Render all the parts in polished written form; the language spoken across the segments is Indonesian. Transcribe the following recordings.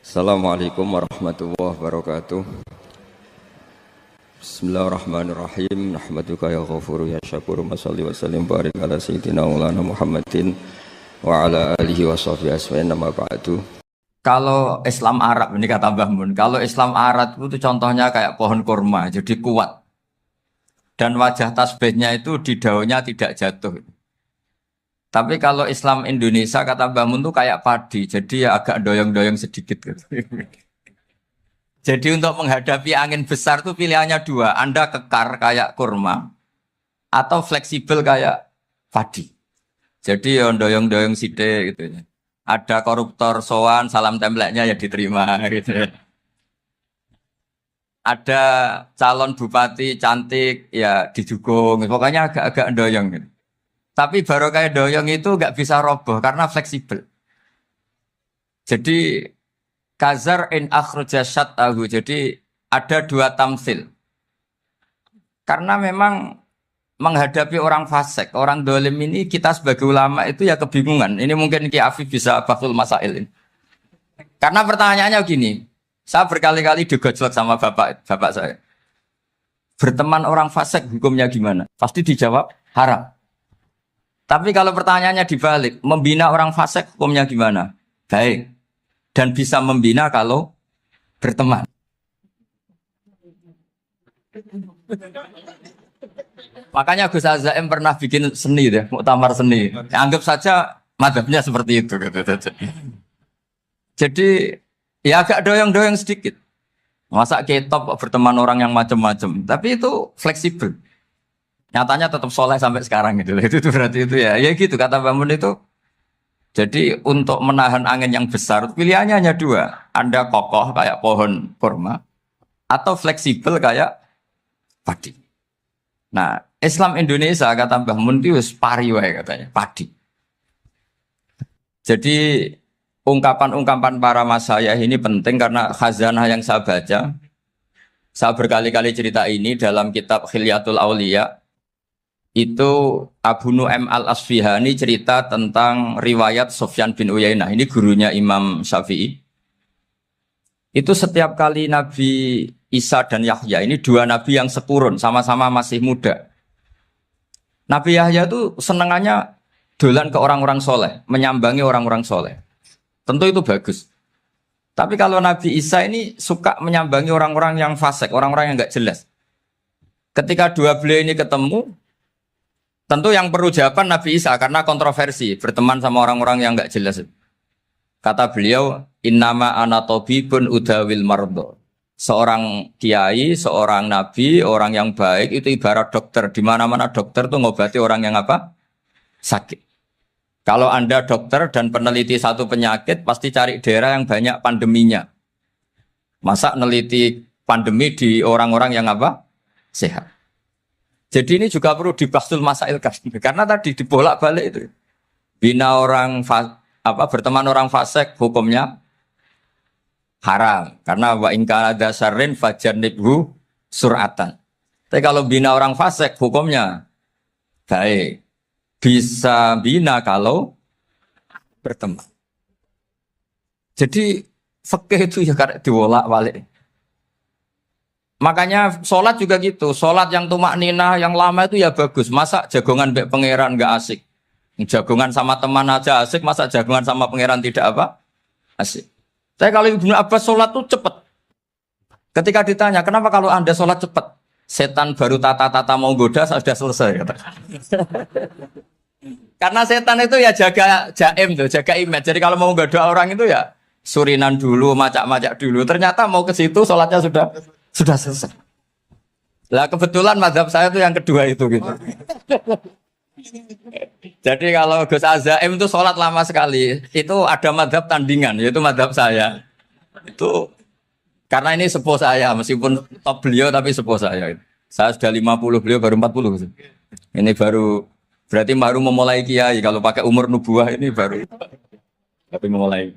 Assalamualaikum warahmatullahi wabarakatuh. Bismillahirrahmanirrahim. Nahmaduka ya ghafuru ya syakuru. Mashalli wa sallim barik ala sayyidina maulana Muhammadin wa ala alihi wa sahbihi asma'in nama ba'du. Kalau Islam Arab, ini kata Mbah Mun, kalau Islam Arab itu contohnya kayak pohon kurma, jadi kuat. Dan wajah tasbihnya itu di daunnya tidak jatuh. Tapi kalau Islam Indonesia kata Mbah Mun itu kayak padi, jadi ya agak doyong-doyong sedikit gitu. Jadi untuk menghadapi angin besar itu pilihannya dua, Anda kekar kayak kurma atau fleksibel kayak padi. Jadi ya doyong-doyong sithik gitu ya. Ada koruptor sowan, salam templeknya ya diterima gitu ya. Ada calon bupati cantik ya didukung, pokoknya agak-agak doyong gitu. Tapi baru kayak doyong itu nggak bisa roboh karena fleksibel. Jadi kazar in akhraja syatahu. Jadi ada dua tamsil. Karena memang menghadapi orang fasik, orang dolim ini kita sebagai ulama itu ya kebingungan. Ini mungkin Ki Afif bisa bahsul masail ini. Karena pertanyaannya gini, saya berkali-kali digojlok sama bapak saya. Berteman orang fasik hukumnya gimana? Pasti dijawab haram. Tapi kalau pertanyaannya dibalik, membina orang fasik hukumnya gimana? Baik. Dan bisa membina kalau berteman. Makanya Gus Azaim pernah bikin seni deh, muktamar seni. Anggap saja madhabnya seperti itu. Jadi ya agak doyong-doyong sedikit. Masa ketop berteman orang yang macam-macam. Tapi itu fleksibel. Nyatanya tetap soleh sampai sekarang gitu. Itu berarti itu ya gitu kata Bangun itu. Jadi untuk menahan angin yang besar pilihannya hanya dua. Anda kokoh kayak pohon kurma atau fleksibel kayak padi. Nah, Islam Indonesia kata Mbah Mun itu pari wae katanya, padi. Jadi ungkapan-ungkapan para masyayikh ini penting karena khazanah yang saya baca. Saya berkali-kali cerita ini dalam kitab Khilyatul Auliya. Itu Abu Nu'aim al-Asfihani cerita tentang riwayat Sufyan bin Uyainah. Ini gurunya Imam Syafi'i. Itu setiap kali Nabi Isa dan Yahya, ini dua nabi yang sekurun, sama-sama masih muda. Nabi Yahya itu senengannya dolan ke orang-orang soleh, menyambangi orang-orang soleh. Tentu itu bagus. Tapi kalau Nabi Isa ini suka menyambangi orang-orang yang fasik, orang-orang yang nggak jelas. Ketika dua beliau ini ketemu, tentu yang perlu jawaban Nabi Isa karena kontroversi, berteman sama orang-orang yang nggak jelas. Kata beliau, innama ana tabibun udawil mardo. Seorang kiai, seorang nabi, orang yang baik itu ibarat dokter. Di mana-mana dokter tuh ngobati orang yang apa? Sakit. Kalau Anda dokter dan peneliti satu penyakit, pasti cari daerah yang banyak pandeminya. Masa neliti pandemi di orang-orang yang apa? Sehat. Jadi ini juga perlu dibahsul masail karena tadi dibolak-balik itu. Bina orang berteman orang fasik hukumnya haram karena wa in kana dasarin fajanibhu sur'atan. Tapi kalau bina orang fasik hukumnya baik. Bisa bina kalau berteman. Jadi fikih itu ya karena dibolak-balik. Makanya sholat juga gitu. Sholat yang tumak ninah yang lama itu ya bagus. Masa jagongan mbek pangeran nggak asik. Jagongan sama teman aja asik, masa jagongan sama pangeran tidak apa? Asik. Saya kalau Ibnu Abbas sholat tuh cepat. Ketika ditanya, kenapa kalau Anda sholat cepat? Setan baru tata-tata mau goda, sudah selesai. Kata. Karena setan itu ya jaga jaim tuh, jaga image. Jadi kalau mau goda orang itu ya surinan dulu, macak-macak dulu. Ternyata mau ke situ sholatnya sudah selesai. Lah kebetulan mazhab saya tuh yang kedua itu gitu. Jadi kalau Gus Azaim itu sholat lama sekali, itu ada madhab tandingan, yaitu madhab saya. Itu karena ini sepuh saya, meskipun top beliau tapi sepuh saya. Saya sudah 50, beliau baru 40. Ini berarti baru memulai kiai. Kalau pakai umur nubuah ini baru tapi memulai.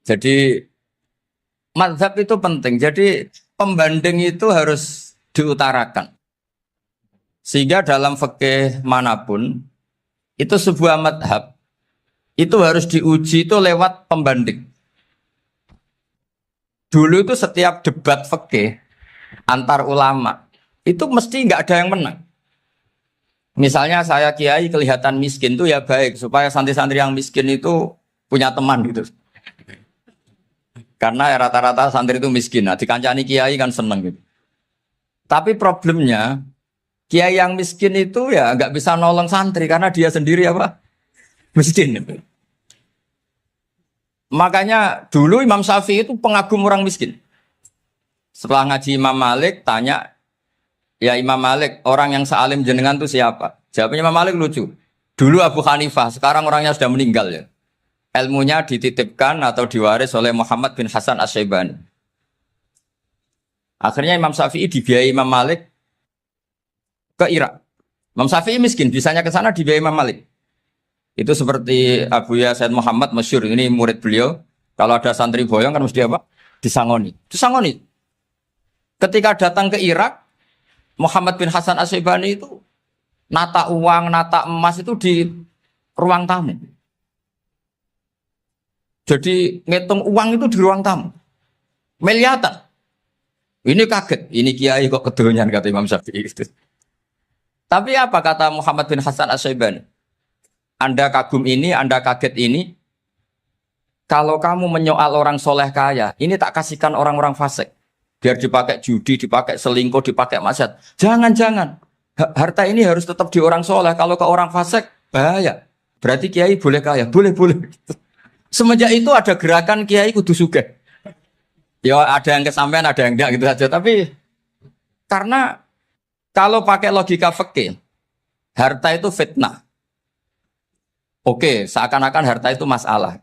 Jadi madhab itu penting. Jadi pembanding itu harus diutarakan. Sehingga dalam fikih manapun itu sebuah madhab itu harus diuji itu lewat pembanding. Dulu itu setiap debat fikih antar ulama itu mesti nggak ada yang menang. Misalnya saya kiai kelihatan miskin tuh ya baik supaya santri-santri yang miskin itu punya teman gitu. Karena ya rata-rata santri itu miskin. Nah, dikancani kiai kan seneng gitu. Tapi problemnya kiai yang miskin itu ya nggak bisa nolong santri karena dia sendiri apa? Miskin. Makanya dulu Imam Syafi'i itu pengagum orang miskin. Setelah ngaji Imam Malik, tanya, ya Imam Malik, orang yang sealim jenengan itu siapa? Jawabnya Imam Malik lucu. Dulu Abu Hanifah, sekarang orangnya sudah meninggal ya. Ilmunya dititipkan atau diwaris oleh Muhammad bin Hasan Asy-Syaibani. Akhirnya Imam Syafi'i dibiayai Imam Malik ke Irak. Imam Syafi'i miskin, bisanya ke sana dibiayai Imam Malik. Itu seperti Abu Ya Said Muhammad masyhur, ini murid beliau. Kalau ada santri boyong kan mesti apa? Disangoni. Disangoni. Ketika datang ke Irak, Muhammad bin Hasan Asy-Syaibani itu nata uang, nata emas itu di ruang tamu. Jadi ngitung uang itu di ruang tamu. Miliatan. Ini kaget. Ini kiai kok kedonyan kata Imam Syafi'i. Tapi apa kata Muhammad bin Hasan Asy-Syaibani? Anda kagum ini, Anda kaget ini. Kalau kamu menyoal orang soleh kaya, ini tak kasihkan orang-orang fasik. Biar dipakai judi, dipakai selingkuh, dipakai maksiat. Jangan-jangan. Harta ini harus tetap di orang soleh. Kalau ke orang fasik, bahaya. Berarti kiai boleh kaya. Boleh-boleh. Semenjak itu ada gerakan kiai kudu sugih. Ya ada yang kesampaian, ada yang enggak gitu saja. Tapi karena kalau pakai logika fikih, harta itu fitnah. Oke, seakan-akan harta itu masalah.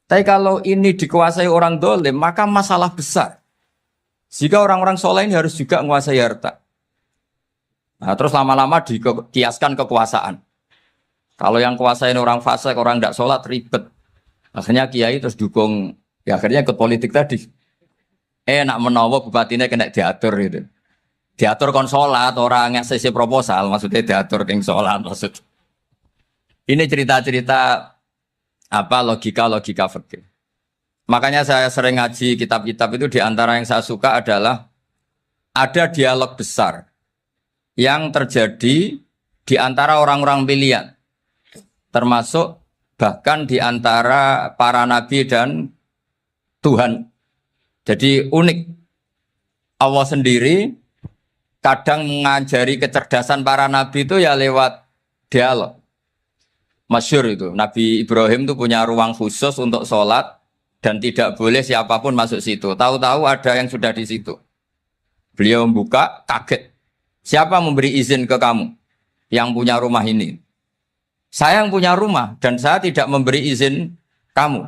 Tapi kalau ini dikuasai orang dolim, maka masalah besar. Jika orang-orang soleh ini harus juga menguasai harta. Nah, terus lama-lama dikiaskan kekuasaan. Kalau yang kuasain orang fasik, orang tidak sholat, ribet. Akhirnya kiai terus dukung, ya akhirnya ikut politik tadi. Nak menawa bupatinya kena diatur gitu. Diatur kon sholat, orang yang sesi proposal, maksudnya diatur keng sholat maksud. Ini cerita-cerita apa logika-logika fikih. Makanya saya sering ngaji kitab-kitab itu, diantara yang saya suka adalah ada dialog besar yang terjadi di antara orang-orang pilihan, termasuk bahkan di antara para nabi dan Tuhan. Jadi unik. Allah sendiri kadang mengajari kecerdasan para nabi itu ya lewat dialog. Masyhur itu, Nabi Ibrahim itu punya ruang khusus untuk sholat dan tidak boleh siapapun masuk situ. Tahu-tahu ada yang sudah di situ. Beliau membuka, kaget. Siapa memberi izin ke kamu yang punya rumah ini? Saya yang punya rumah dan saya tidak memberi izin kamu.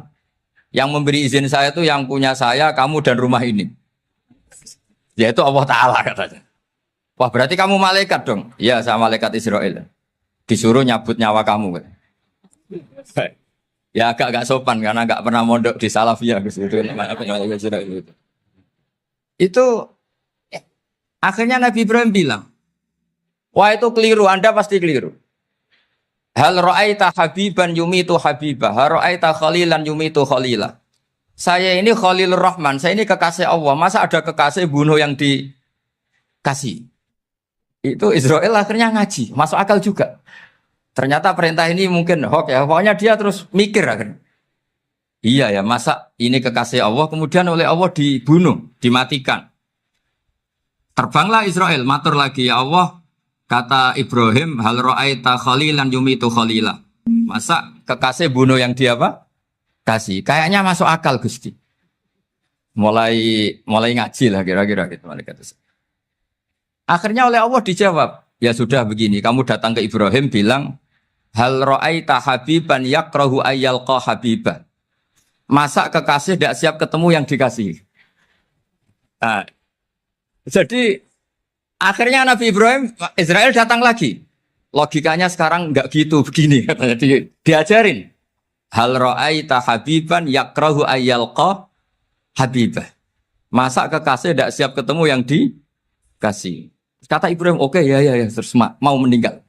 Yang memberi izin saya itu yang punya saya, kamu dan rumah ini. Yaitu Allah Ta'ala katanya. Wah berarti kamu malaikat dong? Iya, saya malaikat Israel. Disuruh nyabut nyawa kamu. Ya agak sopan karena agak pernah mondok di Salafiyah gitu. Itu akhirnya Nabi Ibrahim bilang, wah itu keliru, Anda pasti keliru. Hal ra'aita habiban yumitu habibah, hal ra'aita khalilan yumitu khalilah. Saya ini Khalilur Rahman, saya ini kekasih Allah. Masa ada kekasih bunuh yang dikasih? Itu Israel akhirnya ngaji, masuk akal juga. Ternyata perintah ini mungkin hoax ya. Pokoknya dia terus mikir akhirnya. Iya ya, masa ini kekasih Allah kemudian oleh Allah dibunuh, dimatikan. Terbanglah Israel, matur lagi ya Allah, kata Ibrahim, hal ra'aita khalilan yumitu khalilah. Masa kekasih bunuh yang dia apa? Kasih. Kayaknya masuk akal Gusti. Mulai ngaji lah kira-kira gitu malaikat. Akhirnya oleh Allah dijawab, ya sudah begini, kamu datang ke Ibrahim bilang, hal ra'aita habiban yakrahu ayyalqa habibah. Masa kekasih tidak siap ketemu yang dikasih. Nah, jadi akhirnya Nabi Ibrahim, Israel datang lagi. Logikanya sekarang enggak gitu, begini katanya diajarin. Hal ra'aita habiban yakrahu ayyalqa habibah. Masa kekasih tidak siap ketemu yang dikasih. Kata Ibrahim, oke, ya, terus mau meninggal.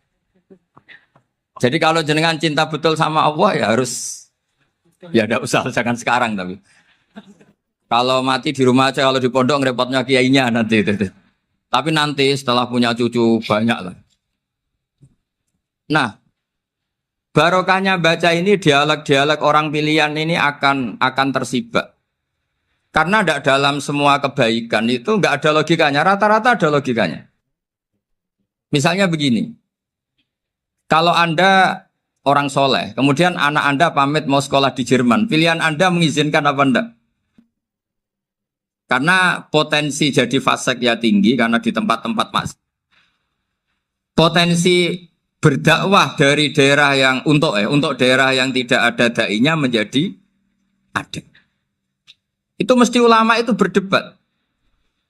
Jadi kalau jenengan cinta betul sama Allah ya harus, ya tidak usah, jangan sekarang tapi. Kalau mati di rumah aja, kalau di pondok ngerepotnya kiainya nanti. Tapi nanti setelah punya cucu banyak lah. Nah, barokahnya baca ini dialog-dialog orang pilihan ini akan tersibak. Karena tidak dalam semua kebaikan itu nggak ada logikanya. Rata-rata ada logikanya. Misalnya begini, kalau Anda orang soleh, kemudian anak Anda pamit mau sekolah di Jerman, pilihan Anda mengizinkan apa enggak? Karena potensi jadi fasik ya tinggi karena di tempat-tempat mas. Potensi berdakwah dari daerah yang untuk daerah yang tidak ada dai-nya menjadi ada. Itu mesti ulama itu berdebat.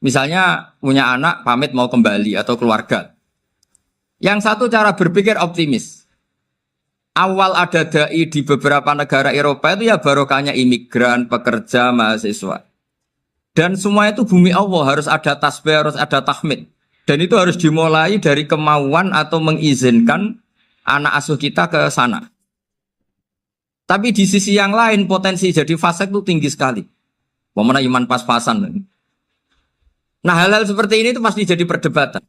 Misalnya punya anak pamit mau kembali atau keluarga. Yang satu cara berpikir optimis. Awal ada dai di beberapa negara Eropa itu ya barokahnya imigran, pekerja, mahasiswa. Dan semua itu bumi Allah, harus ada tasbih, harus ada tahmid. Dan itu harus dimulai dari kemauan atau mengizinkan anak asuh kita ke sana. Tapi di sisi yang lain potensi jadi fasik itu tinggi sekali. Mana iman pas-pasan. Nah hal-hal seperti ini itu pasti jadi perdebatan.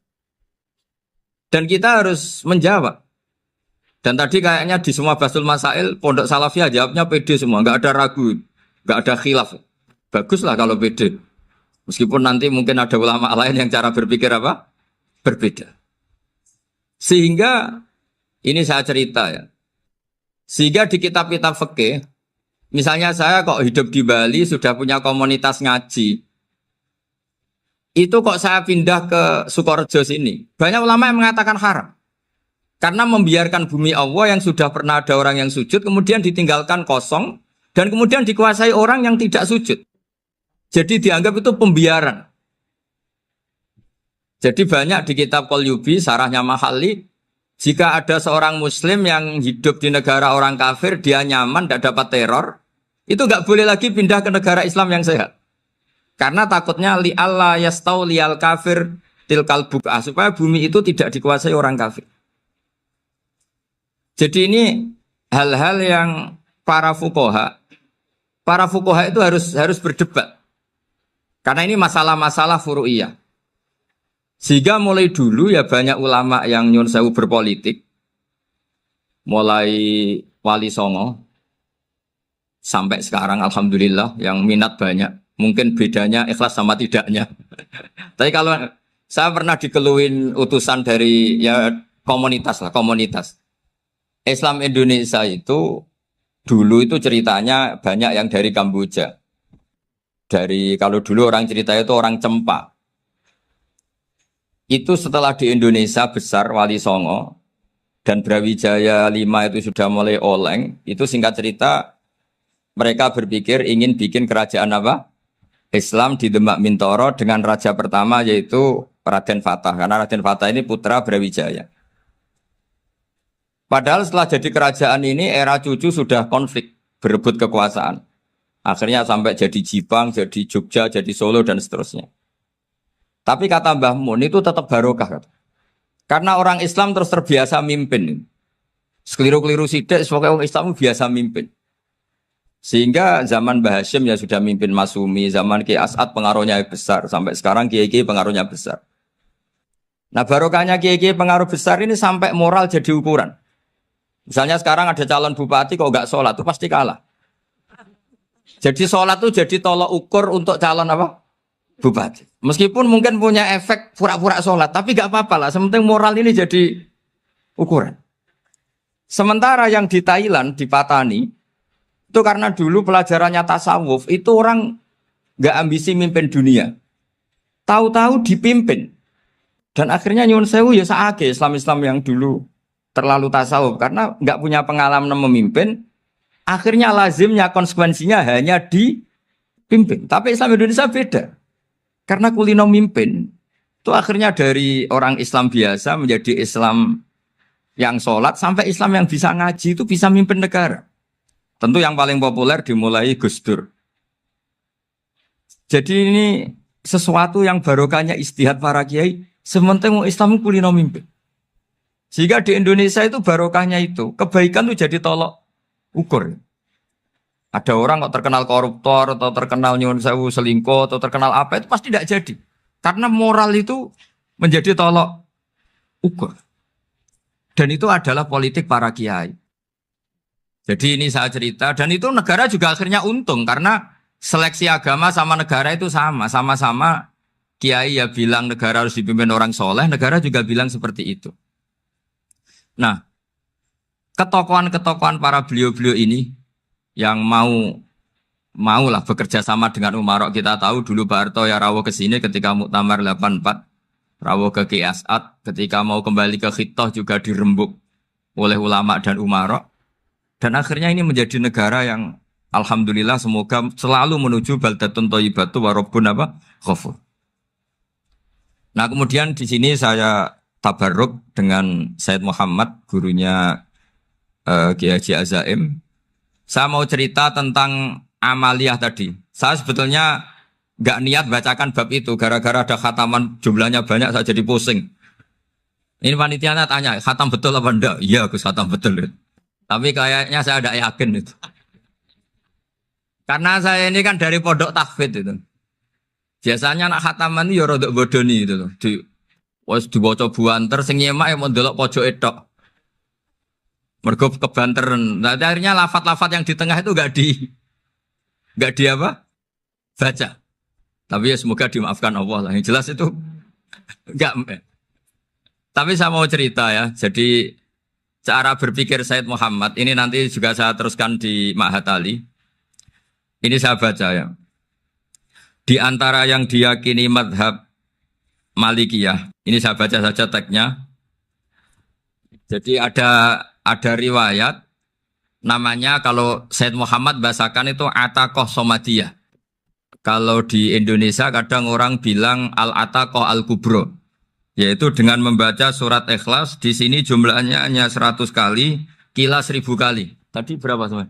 Dan kita harus menjawab. Dan tadi kayaknya di semua Basul Masail, Pondok Salafiyah jawabnya pede semua. Nggak ada ragu, nggak ada khilaf. Baguslah kalau pede. Meskipun nanti mungkin ada ulama lain yang cara berpikir apa? Berbeda. Sehingga, ini saya cerita ya. Sehingga di kitab-kitab fikih, misalnya saya kok hidup di Bali sudah punya komunitas ngaji. Itu kok saya pindah ke Sukorejo sini. Banyak ulama yang mengatakan haram. Karena membiarkan bumi Allah yang sudah pernah ada orang yang sujud, kemudian ditinggalkan kosong, dan kemudian dikuasai orang yang tidak sujud. Jadi dianggap itu pembiaran. Jadi banyak di kitab Qalyubi, sarahnya Mahalli, jika ada seorang muslim yang hidup di negara orang kafir, dia nyaman, tidak dapat teror, itu nggak boleh lagi pindah ke negara Islam yang sehat. Karena takutnya li'alla yastau li'al kafir tilkal buk'ah, supaya bumi itu tidak dikuasai orang kafir. Jadi ini hal-hal yang para fuqaha itu harus berdebat. Karena ini masalah-masalah furu'iyah. Sehingga mulai dulu ya banyak ulama yang nyun sewu berpolitik. Mulai Wali Songo sampai sekarang alhamdulillah yang minat banyak. Mungkin bedanya ikhlas sama tidaknya. Tapi kalau saya pernah dikeluhin utusan dari ya komunitas. Islam Indonesia itu dulu itu ceritanya banyak yang dari Kamboja. Kalau dulu orang cerita itu orang Cempa. Itu setelah di Indonesia besar Wali Songo dan Brawijaya 5 itu sudah mulai oleng. Itu singkat cerita mereka berpikir ingin bikin kerajaan apa? Islam di Demak Mintoro dengan raja pertama yaitu Raden Fatah. Karena Raden Fatah ini putra Brawijaya. Padahal setelah jadi kerajaan ini era cucu sudah konflik, berebut kekuasaan. Akhirnya sampai jadi Jipang, jadi Jogja, jadi Solo dan seterusnya. Tapi kata Mbah Mun itu tetap barokah. Karena orang Islam terus terbiasa mimpin. Sekeliru-keliru sidik, pokoknya orang Islam biasa mimpin. Sehingga zaman Mbah Hashim ya sudah mimpin Masumi, zaman Ki As'ad pengaruhnya besar. Sampai sekarang Kiai pengaruhnya besar. Nah barokahnya Kiai pengaruh besar ini sampai moral jadi ukuran. Misalnya sekarang ada calon bupati kok nggak sholat, itu pasti kalah. Jadi sholat itu jadi tolok ukur untuk calon apa? Bupati. Meskipun mungkin punya efek pura-pura sholat, tapi nggak apa-apa lah. Sementing moral ini jadi ukuran. Sementara yang di Thailand, di Patani, itu karena dulu pelajarannya tasawuf, itu orang nggak ambisi mimpin dunia. Tahu-tahu dipimpin. Dan akhirnya nyuwun sewu ya saake Islam-Islam yang dulu terlalu tasawuf karena nggak punya pengalaman memimpin, akhirnya lazimnya konsekuensinya hanya dipimpin. Tapi Islam Indonesia beda, karena kulino mimpin itu akhirnya dari orang Islam biasa menjadi Islam yang sholat sampai Islam yang bisa ngaji itu bisa mimpin negara. Tentu yang paling populer dimulai Gus Dur. Jadi ini sesuatu yang barokahnya istihad para kiai. Sementara Islam kulino mimpin. Sehingga di Indonesia itu barokahnya itu, kebaikan itu jadi tolok ukur. Ada orang kok terkenal koruptor atau terkenal nyuwun sewu selingkuh atau terkenal apa itu pasti tidak jadi. Karena moral itu menjadi tolok ukur. Dan itu adalah politik para kiai. Jadi ini saya cerita dan itu negara juga akhirnya untung karena seleksi agama sama negara itu sama-sama kiai ya bilang negara harus dipimpin orang soleh, negara juga bilang seperti itu. Nah, ketokohan-ketokohan para beliau-beliau ini yang mau lah bekerja sama dengan umarok. Kita tahu dulu Pak Harto ya rawuh ke sini ketika Muktamar 84, rawuh ke Ki As'ad, ketika mau kembali ke Khittah juga dirembuk oleh ulama dan umarok. Dan akhirnya ini menjadi negara yang alhamdulillah semoga selalu menuju baldatun thayyibatu wa rabbun ghafur. Nah, kemudian di sini saya tabarruk dengan Said Muhammad, gurunya Kiai Haji Azaim. Saya mau cerita tentang amaliyah tadi. Saya sebetulnya nggak niat bacakan bab itu, gara-gara ada khataman jumlahnya banyak, saya jadi pusing. Ini panitianya tanya, khatam betul apa enggak? Iya, Gus, khatam betul. Tapi kayaknya saya tidak yakin itu. Karena saya ini kan dari pondok tahfidz itu. Biasanya anak khataman itu ya rodok bodoni itu. Wes dibaca buanter sing nyemak yang mendelok pojok etok. Mergo kebanteran. Nah, akhirnya lafat-lafat yang di tengah itu enggak di apa? Baca. Tapi ya semoga dimaafkan Allah lah. Yang jelas itu enggak. Tapi saya mau cerita ya. Jadi cara berpikir Said Muhammad ini nanti juga saya teruskan di Ma'had Ali. Ini saya baca ya. Di antara yang diyakini madhab Malikiyah, ini saya baca saja teksnya. Jadi ada riwayat namanya kalau Said Muhammad bahasakan itu Ataqoh Somadiyah. Kalau di Indonesia kadang orang bilang Al-Ataqoh Al-Kubro, yaitu dengan membaca surat Ikhlas. Di sini jumlahnya hanya 100 kali, Kila 1000 kali. Tadi berapa teman?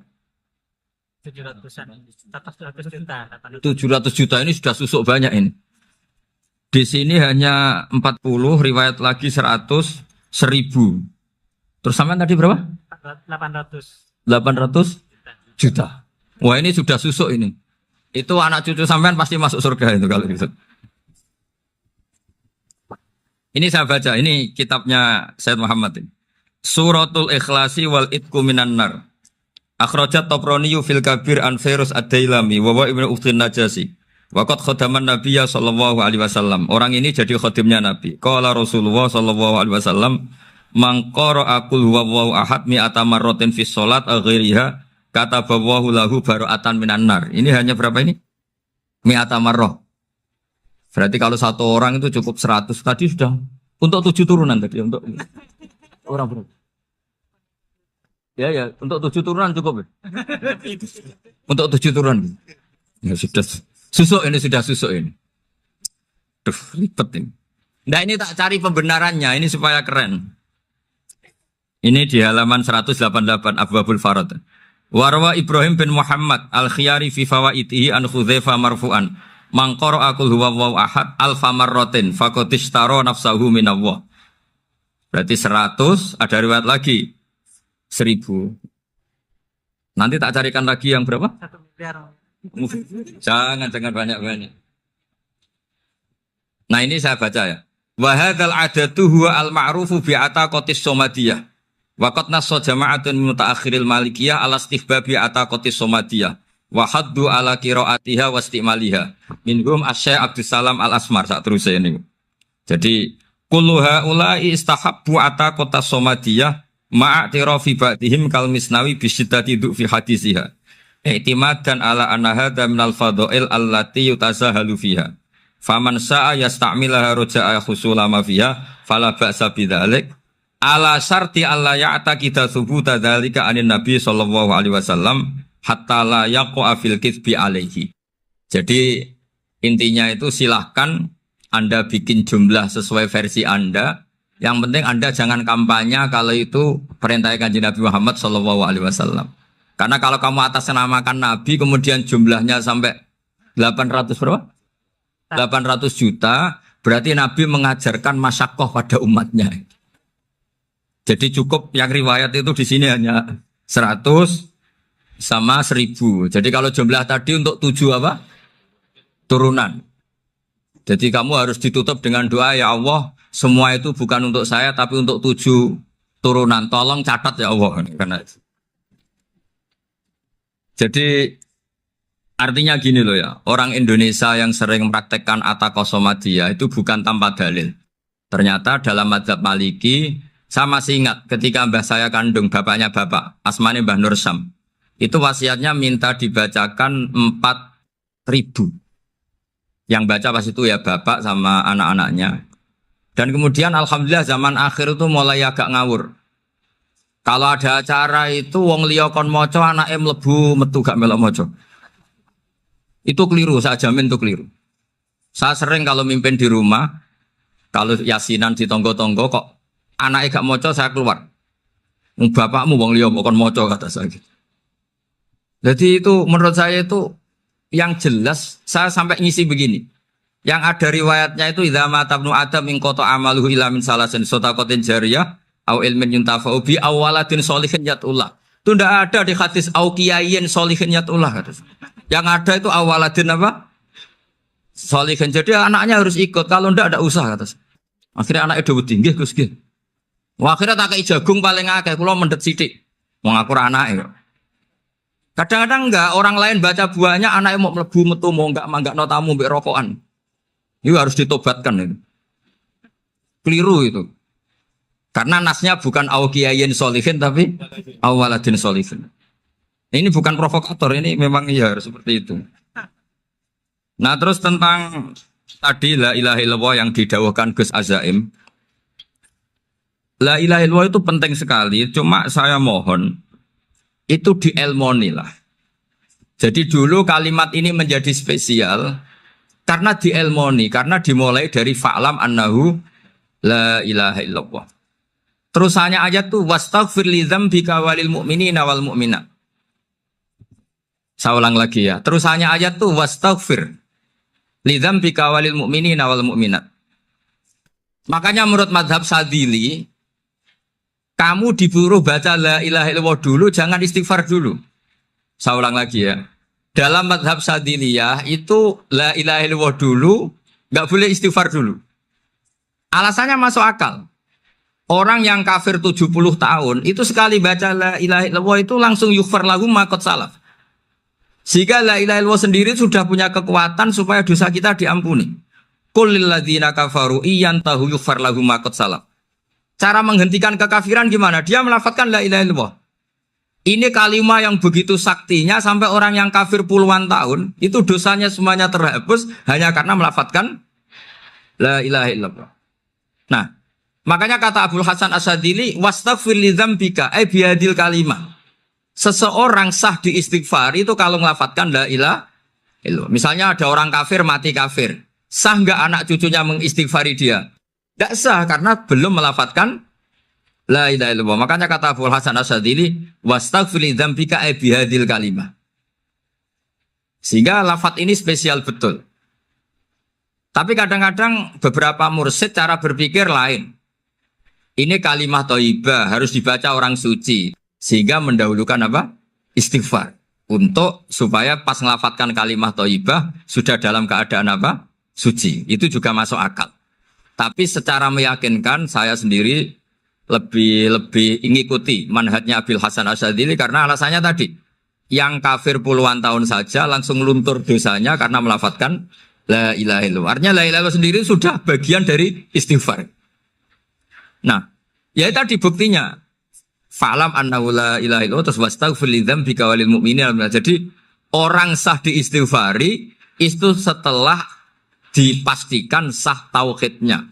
700 juta. 700 juta ini sudah susuk banyak ini. Di sini hanya 40, riwayat lagi 100, 1000. Terus sampai tadi berapa? 800 juta. Wah, ini sudah susuk ini. Itu anak cucu sampean pasti masuk surga itu kalau gitu. Ini saya baca, ini kitabnya Said Muhammad ini. Suratul Ikhlasi wal Itqu minan nar. Akhrajat Tabrani fil Kabir an Fairuz ad-Dailami wa Ibnu Ukhtin Najasi. Waqad khadaman Nabiyya sallallahu alaihi wasallam. Orang ini jadi khadimnya Nabi. Qala Rasulullah sallallahu alaihi wasallam, "Man qara'a qul huwallahu ahad mi'ata marratin fi shalat ghairiha kataballahu lahu bara'atan minan nar." Ini hanya berapa ini? Mi'ata marrah. Berarti kalau satu orang itu cukup 100. Tadi sudah untuk 7 turunan tadi untuk orang berapa? Ya, untuk 7 turunan cukup ya? Untuk 7 turunan. Ya sudah susuk ini, sudah susuk ini. Duh, ribet ini. Nah, ini tak cari pembenarannya, ini supaya keren. Ini di halaman 188 Abwabul Farad. Warwa Ibrahim bin Muhammad al-Khiyari fi fawaitihi an Khudzaifa marfu'an. Man qara'a qul huwallahu ahad alfa marratin faqad ishtara nafsahu minallah. Berarti 100, ada riwayat lagi 1000. Nanti tak carikan lagi yang berapa? 1 miliar. Jangan banyak-banyak. Nah, ini saya baca ya. Wa hadzal adatu huwa al-ma'rufu bi ataqatis somadiyah. Wa qad nassa jama'atun min mutaakhiril malikiyah ala istihbabi ataqatis somadiyah. Wa haddu ala qiraatiha wa istimaliha. Minhum Asy-Syaikh Abdus Salam Al-Asmar sak terus ini. Jadi kullu haula'i istahabbu ataqatas somadiyah ma'atirafi ba'dihim kal misnawi bisyidati du'fi hadisiha. I'timadan ala anna hadha minal fadha'il allati yutasahalu fiha. Faman sa'a yasta'milaha roja'a khusula ma fiha fala ba'sa bidzalik. Ala syarti alla ya'taqida thubuta dzalika anin nabi sallallahu alaihi wasallam hatta la yaqa'a fil kitsbi alaihi. Jadi intinya itu silahkan Anda bikin jumlah sesuai versi Anda. Yang penting Anda jangan kampanye kalau itu perintah Kanjeng Nabi Muhammad sallallahu alaihi wasallam. Karena kalau kamu atasnamakan Nabi kemudian jumlahnya sampai 800 berapa? 800 juta, berarti Nabi mengajarkan masyakoh pada umatnya. Jadi cukup yang riwayat itu di sini hanya 100, sama 1000. Jadi kalau jumlah tadi untuk 7 apa? Turunan. Jadi kamu harus ditutup dengan doa, ya Allah, semua itu bukan untuk saya tapi untuk 7 turunan. Tolong catat ya Allah. Karena jadi artinya gini loh ya, orang Indonesia yang sering mempraktekkan atakosomadiyah itu bukan tanpa dalil. Ternyata dalam madzhab Maliki, saya masih ingat ketika mbah saya kandung, bapaknya bapak, asmane Mbah Nur Syam, itu wasiatnya minta dibacakan 4000. Yang baca pas itu ya bapak sama anak-anaknya. Dan kemudian alhamdulillah zaman akhir itu mulai agak ngawur. Kalau ada acara itu wong liya kon maca anake mlebu metu gak melok maca. Itu keliru, saya jamin itu keliru. Saya sering kalau mimpin di rumah, kalau yasinan di tonggo-tonggo kok anaknya gak maca saya keluar. Bapakmu wong liya kon maca kata saya gitu. Jadi itu menurut saya itu yang jelas saya sampai ngisi begini. Yang ada riwayatnya itu idza mata ibnu adam min qata amaluhu illa min salasin shadaqatin jariyah au ilmin yuntafa'u bi awaladin sholihin yatullah. Itu ndak ada di hadis au kiyayin sholihin yatullah. Yang ada itu awaladin apa? Sholihin. Jadi anaknya harus ikut. Kalau ndak ada usah kata. Akhirnya anaknya udah tinggi Gus nggih. Wah, akhirnya tak kei jagung paling akeh kula mendet sithik. Wong aku ora anake kok. Kadang-kadang enggak, orang lain baca buahnya, anaknya mau melebu metu mau enggak no tamu mbek rokokan. Itu harus ditobatkan itu. Keliru itu. Karena nasnya bukan aukiyayin solihin tapi awaladin solihin. Ini bukan provokator, ini memang ya harus seperti itu. Nah, terus tentang tadi la ilaha illallah yang didawahkan Gus Azaim. La ilaha illallah itu penting sekali, cuma saya mohon itu dielmoni lah. Jadi dulu kalimat ini menjadi spesial karena dielmoni, karena dimulai dari fa'lam annahu la ilaha illallah. Terusannya ayat tuh wastaghfir li dzambika walil mu'minina wal mu'minat. Saya ulang lagi ya. Terusannya ayat tuh wastaghfir li dzambika walil mu'minina wal mu'minat. Makanya menurut mazhab Sadili, kamu disuruh baca la ilaha illallah dulu, jangan istighfar dulu. Saya ulang lagi ya. Dalam mazhab Sadiliyah itu la ilaha illallah dulu, nggak boleh istighfar dulu. Alasannya masuk akal. Orang yang kafir 70 tahun, itu sekali baca la ilaha illallah itu langsung yughfar lahu ma qad salaf. Sehingga la ilaha illallah sendiri sudah punya kekuatan supaya dosa kita diampuni. Qul lil ladzina kafaru iyantahu yughfar lahu ma qad salaf. Cara menghentikan kekafiran gimana? Dia melafadzkan la ilaha illallah. Ini kalimat yang begitu saktinya sampai orang yang kafir puluhan tahun itu dosanya semuanya terhapus hanya karena melafadzkan la ilaha illallah. Nah, makanya kata Abdul Hasan Asadili wastaghfir li dzambika ay bihadil kalimah. Seseorang sah di istighfar itu kalau melafadzkan la ilaha illallah. Misalnya ada orang kafir mati kafir. Sah enggak anak cucunya mengistighfari dia? Tidak sah karena belum melafadzkan la ilaha illallah. Makanya kata Abu Hasan Asadili wastaghfir li dzambika ay bihadil kalimah. Sehingga lafadz ini spesial betul. Tapi kadang-kadang beberapa mursyid cara berpikir lain. Ini kalimat thayyibah harus dibaca orang suci sehingga mendahulukan apa? Istighfar. Untuk supaya pas melafadzkan kalimat thayyibah sudah dalam keadaan apa? Suci. Itu juga masuk akal. Tapi secara meyakinkan saya sendiri lebih mengikuti manhajnya Abil Hasan Asyadzili karena alasannya tadi yang kafir puluhan tahun saja langsung luntur dosanya karena melafadzkan la ilaha illallah. Artinya la ilaha illallah sendiri sudah bagian dari istighfar. Nah, ya tadi buktinya fa'lam annahu la ilaha illallah terus wastaghfir li dzambika walil mu'minina. Jadi orang sah diistighfari itu setelah dipastikan sah tauhidnya.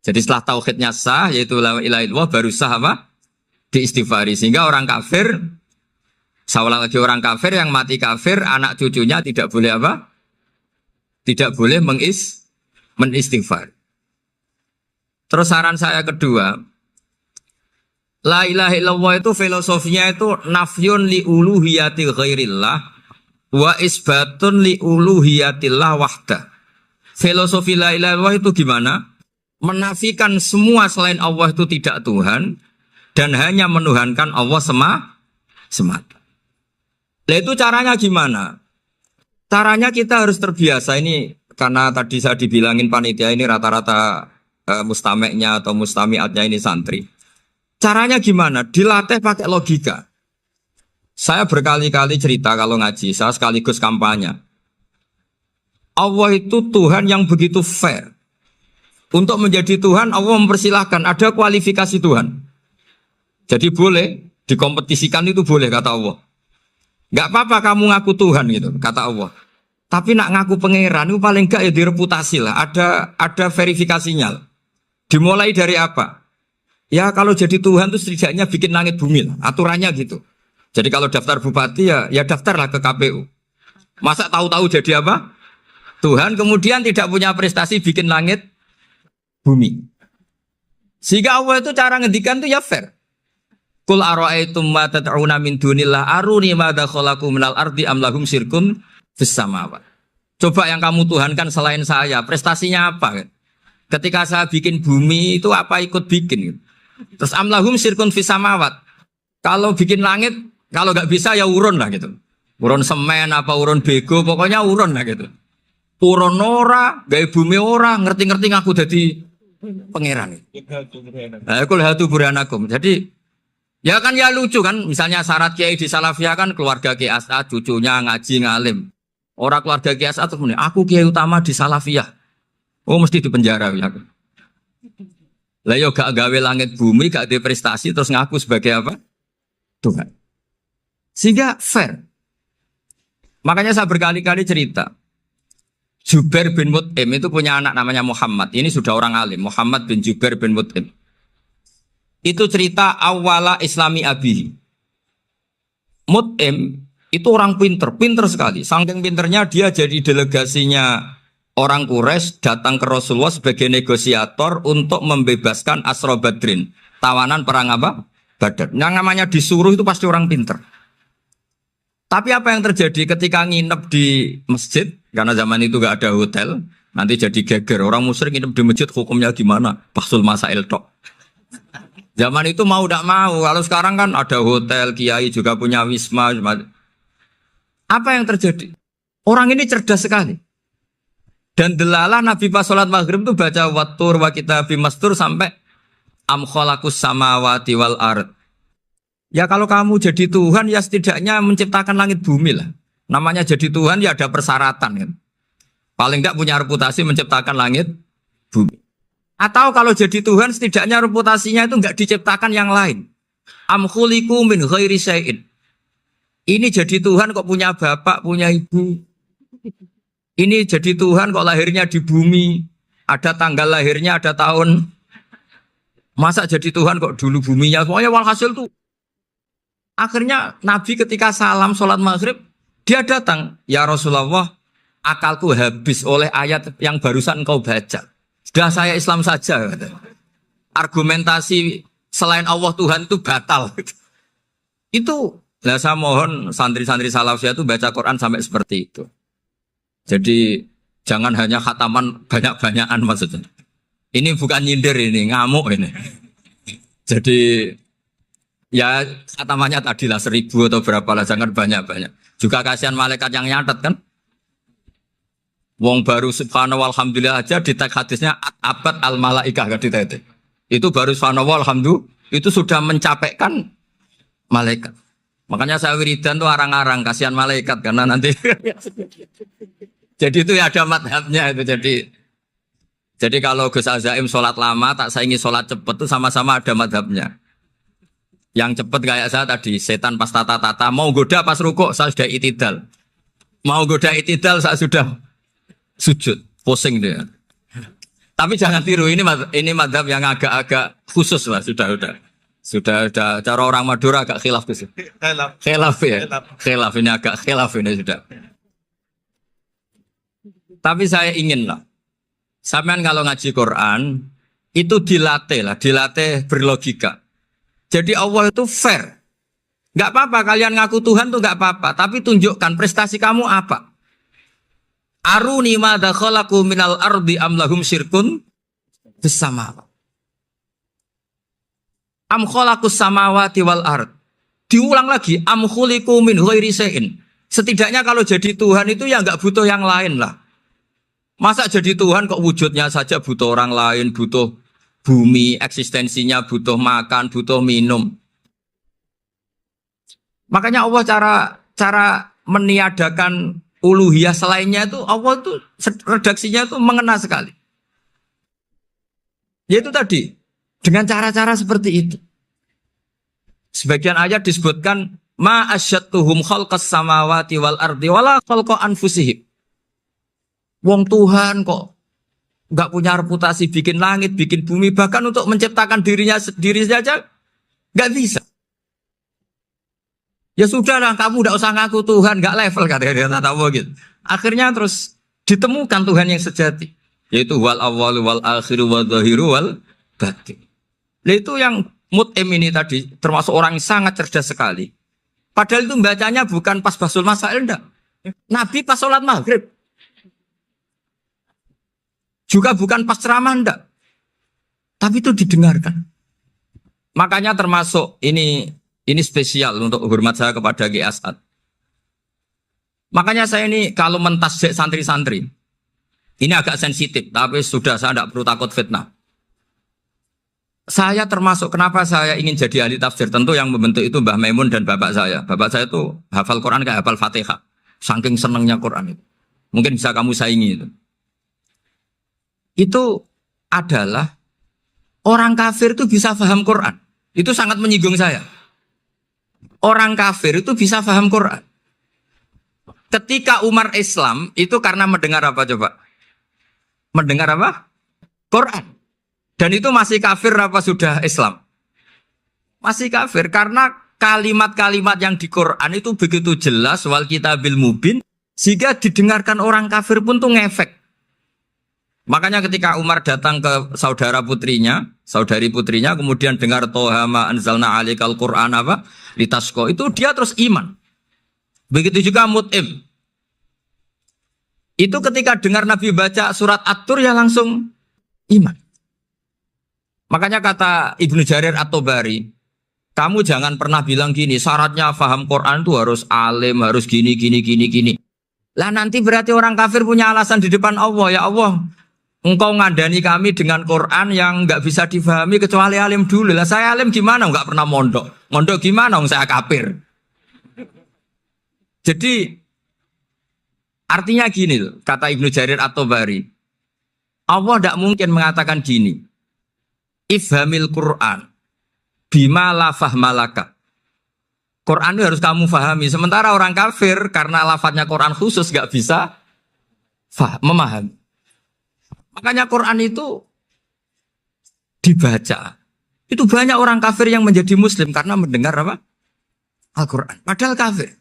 Jadi setelah tauhidnya sah, yaitu la ilaha illallah, baru sah apa? Diistighfari. Sehingga orang kafir, saya ulang lagi, orang kafir yang mati kafir, anak cucunya tidak boleh apa? Tidak boleh menistighfar. Terus saran saya kedua, la ilaha illallah itu filosofinya itu nafyun li uluhiyati ghairillah wa isbatun li uluhiyatillah wahdah. Filosofi la ilaha illallah itu gimana? Menafikan semua selain Allah itu tidak Tuhan dan hanya menuhankan Allah semata. Lah itu caranya gimana? Caranya kita harus terbiasa ini karena tadi saya dibilangin panitia ini rata-rata mustameknya atau mustamiatnya ini santri. Caranya gimana? Dilatih pakai logika. Saya berkali-kali cerita kalau ngaji, saya sekaligus kampanye. Allah itu Tuhan yang begitu fair. Untuk menjadi Tuhan, Allah mempersilahkan, ada kualifikasi Tuhan. Jadi boleh, dikompetisikan itu boleh, kata Allah. Gak apa-apa kamu ngaku Tuhan gitu, kata Allah. Tapi nak ngaku pangeran itu paling gak ya direputasi lah. Ada verifikasinya. Dimulai dari apa? Ya kalau jadi Tuhan itu setidaknya bikin langit bumi lah. Aturannya gitu. Jadi kalau daftar bupati ya daftarlah ke KPU. Masa tahu-tahu jadi apa? Tuhan kemudian tidak punya prestasi bikin langit bumi. Sehingga Allah itu cara ngendikan itu ya fair. Qul ara'aytum ma tad'una min dunillah aruni madza khalaqu minal ardi am lahum syirkun fis samawat. Coba yang kamu tuhankan selain saya, prestasinya apa? Ketika saya bikin bumi itu apa ikut bikin? Terus am lahum syirkun fis samawat. Kalau bikin langit, kalau nggak bisa ya urun lah gitu. Urun semen apa urun bego, pokoknya urun lah gitu. Urun ora, gawe bumi ora, ngerti-ngerti ngaku jadi pangeran. Kul hatu burhanakum. Jadi ya kan ya lucu kan, misalnya syarat kiai di Salafiyah kan keluarga Kiai As'ad, cucunya ngaji ngalim. Orang keluarga Kiai As'ad terus aku kiai utama di Salafiyah. Oh mesti di penjara ya. Lah yo gak gawe langit bumi, gak ada prestasi terus ngaku sebagai apa? Tuhan. Sehingga fair. Makanya saya berkali-kali cerita. Jubair bin Mut'im itu punya anak namanya Muhammad. Ini sudah orang alim, Muhammad bin Jubair bin Mut'im. Itu cerita awala islami abihi. Mut'im itu orang pinter sekali. Saking pinternya dia jadi delegasinya orang Quraisy datang ke Rasulullah sebagai negosiator untuk membebaskan Asra Badrin. Tawanan perang apa? Badar. Yang namanya disuruh itu pasti orang pinter. Tapi apa yang terjadi ketika nginep di masjid? Karena zaman itu gak ada hotel. Nanti jadi geger. Orang musyrik nginep di masjid hukumnya gimana? Bahsul masail tok. Zaman itu mau tidak mau. Kalau sekarang kan ada hotel, kiai juga punya wisma. Apa yang terjadi? Orang ini cerdas sekali. Dan delalah Nabi pas sholat maghrib itu baca wattur wa kitabim mastur sampai am khalaqus samawati wal ard. Ya kalau kamu jadi Tuhan ya setidaknya menciptakan langit bumi lah. Namanya jadi Tuhan ya ada persyaratan kan. Paling tidak punya reputasi menciptakan langit bumi. Atau kalau jadi Tuhan setidaknya reputasinya itu enggak diciptakan yang lain. Am khuliqu min ghairi syai'in. Ini jadi Tuhan kok punya bapak, punya ibu. Ini jadi Tuhan kok lahirnya di bumi. Ada tanggal lahirnya, ada tahun. Masa jadi Tuhan kok dulu buminya. Pokoknya walhasil tuh. Akhirnya Nabi ketika salam sholat maghrib, dia datang. Ya Rasulullah, akalku habis oleh ayat yang barusan engkau baca. Sudah saya Islam saja. Argumentasi selain Allah Tuhan itu batal. Itu, nah saya mohon santri-santri Salafiyah itu baca Quran sampai seperti itu. Jadi jangan hanya khataman banyak-banyakan maksudnya. Ini bukan nyindir ini, ngamuk ini. Jadi ya khatamannya tadilah 1000 atau berapa lah, jangan banyak-banyak. Juga kasihan malaikat yang nyatet kan. Wong baru subhanallah alhamdulillah aja di teks hadisnya abad al malaikah kan ditete. Itu baru subhanallah alhamdulillah itu sudah mencapaikan malaikat. Makanya saya wiridan tuh arang-arang kasihan malaikat karena nanti jadi itu ya ada madhabnya itu jadi kalau Gus Azaim sholat lama tak saingi sholat cepet itu sama-sama ada madhabnya. Yang cepet kayak saya tadi setan pas tata-tata mau goda pas rukuk saya sudah itidal. Mau goda itidal saya sudah sujud, pusing dia. Tapi jangan tiru ini madhab yang agak-agak khusus lah sudah cara orang Madura agak khilaf tuh. Khilaf ya. Khilaf ini agak khilaf ini sudah. Tapi saya ingin lah. Sampean kalau ngaji Quran itu dilatih berlogika. Jadi Allah itu fair. Enggak apa-apa kalian ngaku Tuhan tuh enggak apa-apa, tapi tunjukkan prestasi kamu apa. Aruni madza khalaqu minal ardi am lahum syirkun fis samawati. Am khalaqus samawati wal ard. Diulang lagi, am khuliqu min ghairi syai'in. Setidaknya kalau jadi Tuhan itu ya nggak butuh yang lain lah. Masa jadi Tuhan kok wujudnya saja butuh orang lain, butuh bumi, eksistensinya butuh makan, butuh minum. Makanya Allah cara meniadakan uluhiyah selainnya itu Allah itu redaksinya itu mengena sekali. Yaitu tadi dengan cara-cara seperti itu. Sebagian ayat disebutkan ma asyattuhum khalqas samawati wal ardi wala khalqa anfusihim. Wong Tuhan kok nggak punya reputasi bikin langit, bikin bumi, bahkan untuk menciptakan dirinya sendiri saja nggak bisa. Ya sudahlah, kamu nggak usah ngaku Tuhan, nggak level katanya gitu. Akhirnya terus ditemukan Tuhan yang sejati, yaitu wal awwal wal akhiru wal zahiru wal batin. Nah, itu yang Mut'im ini tadi termasuk orang yang sangat cerdas sekali. Padahal itu bacanya bukan pas basul masail, enggak. Nabi pas sholat maghrib. Juga bukan pas ceramah, enggak. Tapi itu didengarkan. Makanya termasuk ini spesial untuk hormat saya kepada Ki As'ad. Makanya saya ini kalau mentasjik santri-santri, ini agak sensitif, tapi sudah saya tidak perlu takut fitnah. Saya termasuk kenapa saya ingin jadi ahli tafsir, tentu yang membentuk itu Mbah Maimun dan bapak saya. Bapak saya itu hafal Quran kayak hafal Fatihah. Saking senangnya Quran itu. Mungkin bisa kamu saingi itu. Itu adalah orang kafir itu bisa paham Quran. Itu sangat menyinggung saya. Orang kafir itu bisa paham Quran. Ketika Umar Islam itu karena mendengar apa coba? Mendengar apa? Quran. Dan itu masih kafir apa sudah Islam? Masih kafir karena kalimat-kalimat yang di Quran itu begitu jelas wal kitabil mubin sehingga didengarkan orang kafir pun tuh ngefek. Makanya ketika Umar datang ke saudari putrinya kemudian dengar Toha ma anzalna alikal Quran apa? Litasqa itu dia terus iman. Begitu juga Mut'im. Itu ketika dengar Nabi baca surat At-Tur ya langsung iman. Makanya kata Ibnu Jarir At-Tabari, kamu jangan pernah bilang gini, syaratnya paham Quran itu harus alim, harus gini. Lah nanti berarti orang kafir punya alasan di depan Allah, ya Allah, engkau ngandani kami dengan Quran yang nggak bisa difahami kecuali alim dulu. Lah saya alim gimana? Nggak pernah mondok. Mondok gimana? Saya kafir. Jadi artinya gini loh, kata Ibnu Jarir At-Tabari, Allah tidak mungkin mengatakan gini. Ifhamil Quran bima la fahmalaka. Quran itu harus kamu fahami. Sementara orang kafir karena lafadznya Quran khusus gak bisa memahami. Makanya Quran itu dibaca. Itu banyak orang kafir yang menjadi muslim karena mendengar apa? Al-Quran. Padahal kafir.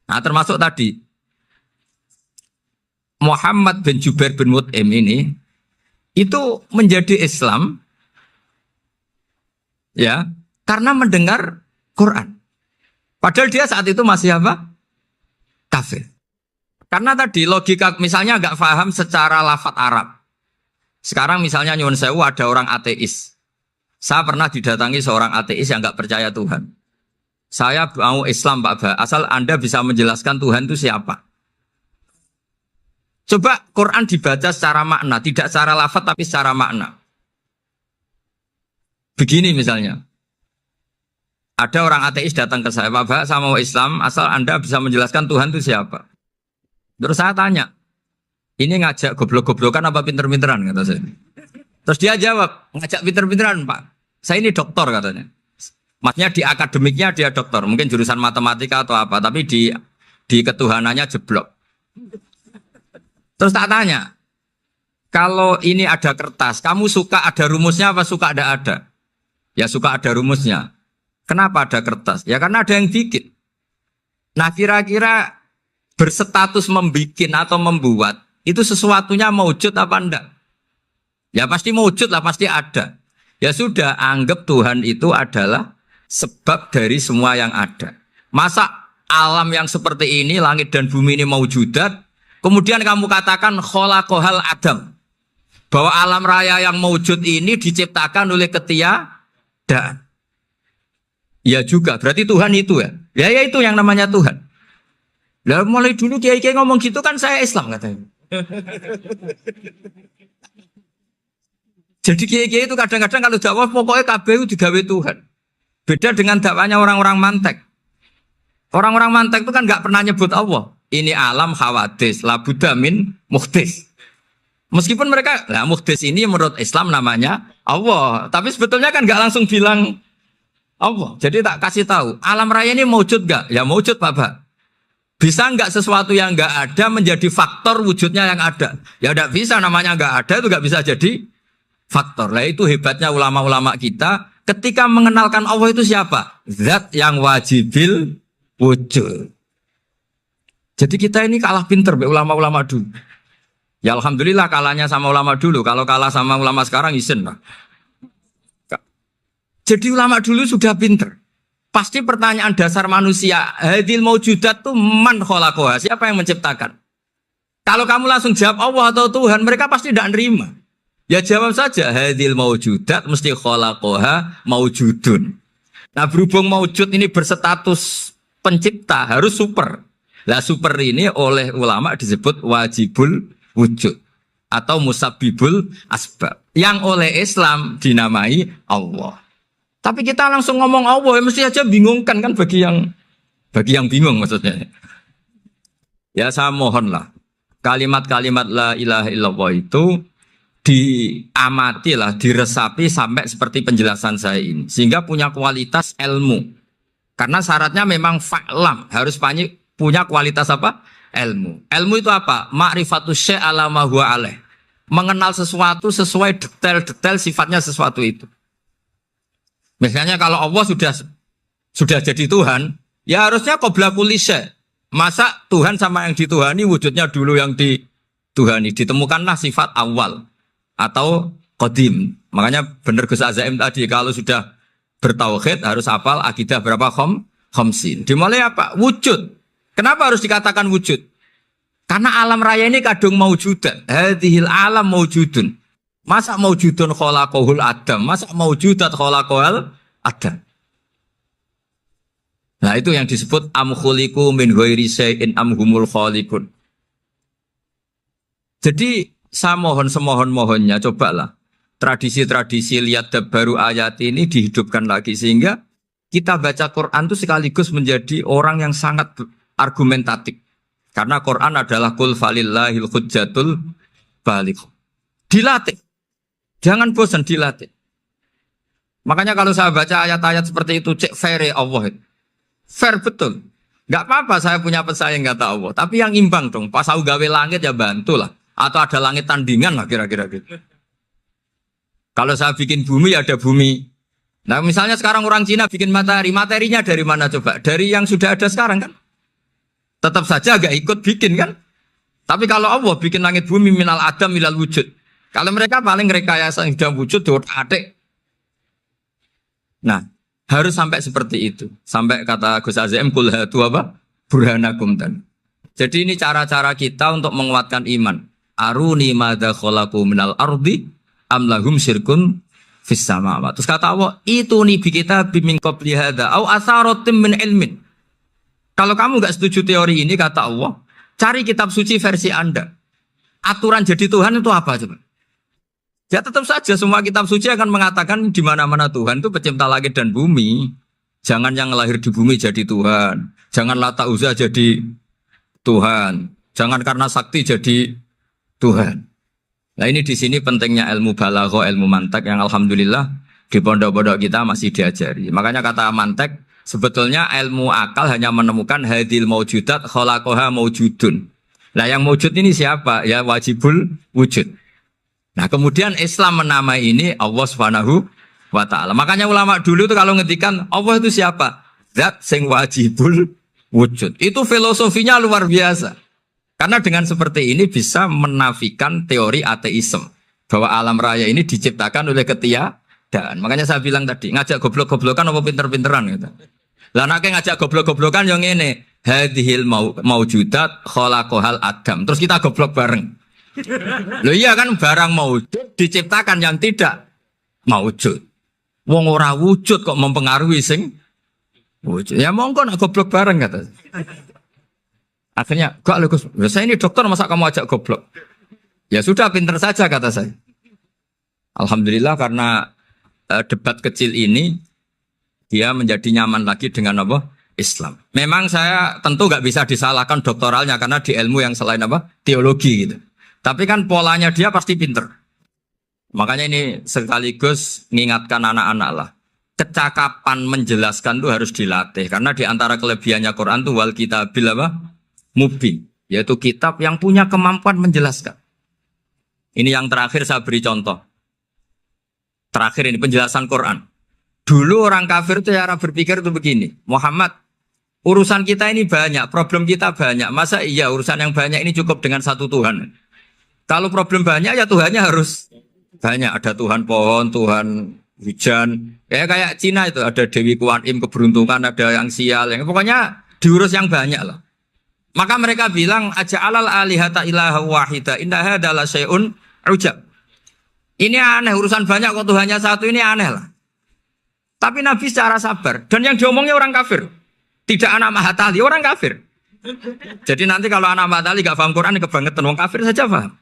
Nah termasuk tadi Muhammad bin Jubair bin Mut'im ini itu menjadi Islam ya, karena mendengar Quran. Padahal dia saat itu masih apa? Kafir. Karena tadi logika misalnya nggak paham secara lafadz Arab. Sekarang misalnya nyuwun sewu ada orang ateis. Saya pernah didatangi seorang ateis yang nggak percaya Tuhan. Saya mau Islam Pak Ba, asal Anda bisa menjelaskan Tuhan itu siapa. Coba Quran dibaca secara makna, tidak secara lafadz tapi secara makna. Begini misalnya, ada orang ateis datang ke saya, Pak, saya mau Islam, asal Anda bisa menjelaskan Tuhan itu siapa. Terus saya tanya, ini ngajak goblok-goblokan apa pinter-pinteran, kata saya. Terus dia jawab, ngajak pinter-pinteran Pak, saya ini doktor katanya. Maksudnya di akademiknya dia doktor, mungkin jurusan matematika atau apa, tapi di ketuhanannya jeblok. Terus tak tanya, kalau ini ada kertas, kamu suka ada rumusnya apa suka ada? Ya suka ada rumusnya. Kenapa ada kertas? Ya karena ada yang bikin. Nah kira-kira berstatus membikin atau membuat, itu sesuatunya mewujud apa enggak? Ya pasti mewujud lah, pasti ada. Ya sudah, anggap Tuhan itu adalah sebab dari semua yang ada. Masa alam yang seperti ini, langit dan bumi ini mewujudat, kemudian kamu katakan kholaqohal adam, bahwa alam raya yang mewujud ini diciptakan oleh ketiadaan. Ya juga, berarti Tuhan itu ya. Ya itu yang namanya Tuhan. Lah mulai dulu kiai-kiai ngomong gitu kan saya Islam katanya. Jadi kiai-kiai itu kadang-kadang kalau dakwah pokoknya KBU digawe Tuhan. Beda dengan dakwanya orang-orang mantek. Orang-orang mantek itu kan nggak pernah nyebut Allah. Ini alam hawadis, labudamin muhdis. Meskipun mereka, nah muhdis ini menurut Islam namanya Allah. Tapi sebetulnya kan nggak langsung bilang Allah. Jadi tak kasih tahu, alam raya ini mewujud nggak? Ya mewujud Pak. Bisa nggak sesuatu yang nggak ada menjadi faktor wujudnya yang ada? Ya nggak bisa, namanya nggak ada itu nggak bisa jadi faktor. Nah itu hebatnya ulama-ulama kita. Ketika mengenalkan Allah itu siapa? Zat yang wajibil wujud. Jadi kita ini kalah pinter ulama-ulama dulu. Ya alhamdulillah kalahnya sama ulama dulu. Kalau kalah sama ulama sekarang isin lah. Jadi ulama dulu sudah pinter. Pasti pertanyaan dasar manusia, hadil maujudat itu man khalaqaha, siapa yang menciptakan? Kalau kamu langsung jawab Allah atau Tuhan, mereka pasti tidak nerima. Ya jawab saja, hadil maujudat mesti khalaqaha maujudun. Nah berhubung maujud ini berstatus pencipta, harus super. Lah super ini oleh ulama disebut wajibul wujud atau musabbibul asbab. Yang oleh Islam dinamai Allah. Tapi kita langsung ngomong Allah, mesti aja bingungkan kan bagi yang bingung maksudnya. Ya saya mohonlah kalimat-kalimat la ilaha illallah itu diamatilah, diresapi sampai seperti penjelasan saya ini, sehingga punya kualitas ilmu. Karena syaratnya memang fa'lam, harus punya kualitas apa? Ilmu. Ilmu itu apa? Ma'rifatus syai' ala ma huwa alaih. Mengenal sesuatu sesuai detail-detail sifatnya sesuatu itu. Misalnya kalau Allah sudah jadi Tuhan, ya harusnya qabla kulli syai'. Masa Tuhan sama yang dituhani wujudnya dulu yang dituhani, ditemukanlah sifat awal atau qadim. Makanya benar Gus Azaim tadi kalau sudah bertauhid harus hafal akidah berapa khamsin. Dimulai apa? Wujud. Kenapa harus dikatakan wujud? Karena alam raya ini kadung maujudan. Hadhil alam maujudun. Masa maujudun khalaqahul adam? Masa maujudat khalaqahul adam? Nah itu yang disebut am khuliqu min ghairi syai'in am humul khaliqun. Jadi saya mohon semohon-mohonnya cobalah tradisi-tradisi lihat baru ayat ini dihidupkan lagi sehingga kita baca Quran itu sekaligus menjadi orang yang sangat argumentatif. Karena Quran adalah qul falillahil hujjatul baligh. Dilatih. Jangan bosan dilatih. Makanya kalau saya baca ayat-ayat seperti itu cek fair Allah. Fair betul. Enggak apa-apa saya punya pesaing kata Allah, tapi yang imbang dong. Pas aku gawe langit ya bantulah. Atau ada langit tandingan lah kira-kira gitu. Kalau saya bikin bumi ya ada bumi. Nah misalnya sekarang orang Cina bikin matahari, materinya dari mana coba? Dari yang sudah ada sekarang kan? Tetap saja agak ikut bikin kan? Tapi kalau Allah bikin langit bumi minal adam minal wujud. Kalau mereka paling rekayasa yang sudah wujud adik. Nah harus sampai seperti itu. Sampai kata Gus Azim kul hatu apa? Burhanakum tan. Jadi ini cara-cara kita untuk menguatkan iman. Aruni madza khalaqu minal ardi am lahum syirkun fis samawati. Terus kata Allah, itu nih bi kita bimin qabli hadza au atharatim min ilmin. Kalau kamu enggak setuju teori ini kata Allah, cari kitab suci versi Anda. Aturan jadi Tuhan itu apa coba? Ya tetap saja semua kitab suci akan mengatakan di mana-mana Tuhan itu pencipta langit dan bumi. Jangan yang lahir di bumi jadi Tuhan. Jangan Lata Uzza jadi Tuhan. Jangan karena sakti jadi Tuhan. Nah ini di sini pentingnya ilmu balaghah, ilmu mantek yang alhamdulillah di pondok-pondok kita masih diajari. Makanya kata mantek sebetulnya ilmu akal hanya menemukan hadil maujudat khalaqaha maujudun. Nah yang maujud ini siapa? Ya wajibul wujud. Nah kemudian Islam menamai ini Allah Subhanahu wa ta'ala. Makanya ulama dulu itu kalau ngetikan Allah itu siapa? Zat sing wajibul wujud. Itu filosofinya luar biasa. Karena dengan seperti ini bisa menafikan teori ateisme. Bahwa alam raya ini diciptakan oleh ketiadaan. Makanya saya bilang tadi, ngajak goblok-goblokan apa pinter-pinteran gitu. Lah nek ngajak goblok-goblokan yang ini, hadhil maujudat khalaqahal adam. Terus kita goblok bareng. Loh iya kan barang maujud diciptakan yang tidak maujud. Wong ora wujud kok mempengaruhi sing Oh, ya monggo nak goblok bareng kata. Akhirnya, gak lho Gus, saya ini dokter masa kamu ajak goblok? Ya sudah pinter saja kata saya. Alhamdulillah karena debat kecil ini dia menjadi nyaman lagi dengan apa? Islam. Memang saya tentu gak bisa disalahkan doktoralnya karena di ilmu yang selain apa? Teologi gitu. Tapi kan polanya dia pasti pinter. Makanya ini sekaligus mengingatkan anak-anak lah. Kecakapan menjelaskan itu harus dilatih. Karena di antara kelebihannya Quran itu wal kitabil apa? Mubin, yaitu kitab yang punya kemampuan menjelaskan. Ini yang terakhir saya beri contoh. Terakhir ini penjelasan Quran. Dulu orang kafir itu cara berpikir itu begini. Muhammad, urusan kita ini banyak, problem kita banyak. Masa iya urusan yang banyak ini cukup dengan satu Tuhan? Kalau problem banyak ya Tuhannya harus banyak. Ada Tuhan pohon, Tuhan hujan. Ya kayak Cina itu ada Dewi Kuan Im keberuntungan, ada yang sial. Yang pokoknya diurus yang banyak lah. Maka mereka bilang aja'alal alihata ilaha wahida inna hadza la syai'un ujab. Ini aneh urusan banyak kok Tuhannya satu ini aneh lah. Tapi Nabi secara sabar dan yang diomongnya orang kafir. Tidak anak mahatali orang kafir. Jadi nanti kalau anak mahatali gak paham Quran kebangetan wong kafir saja paham.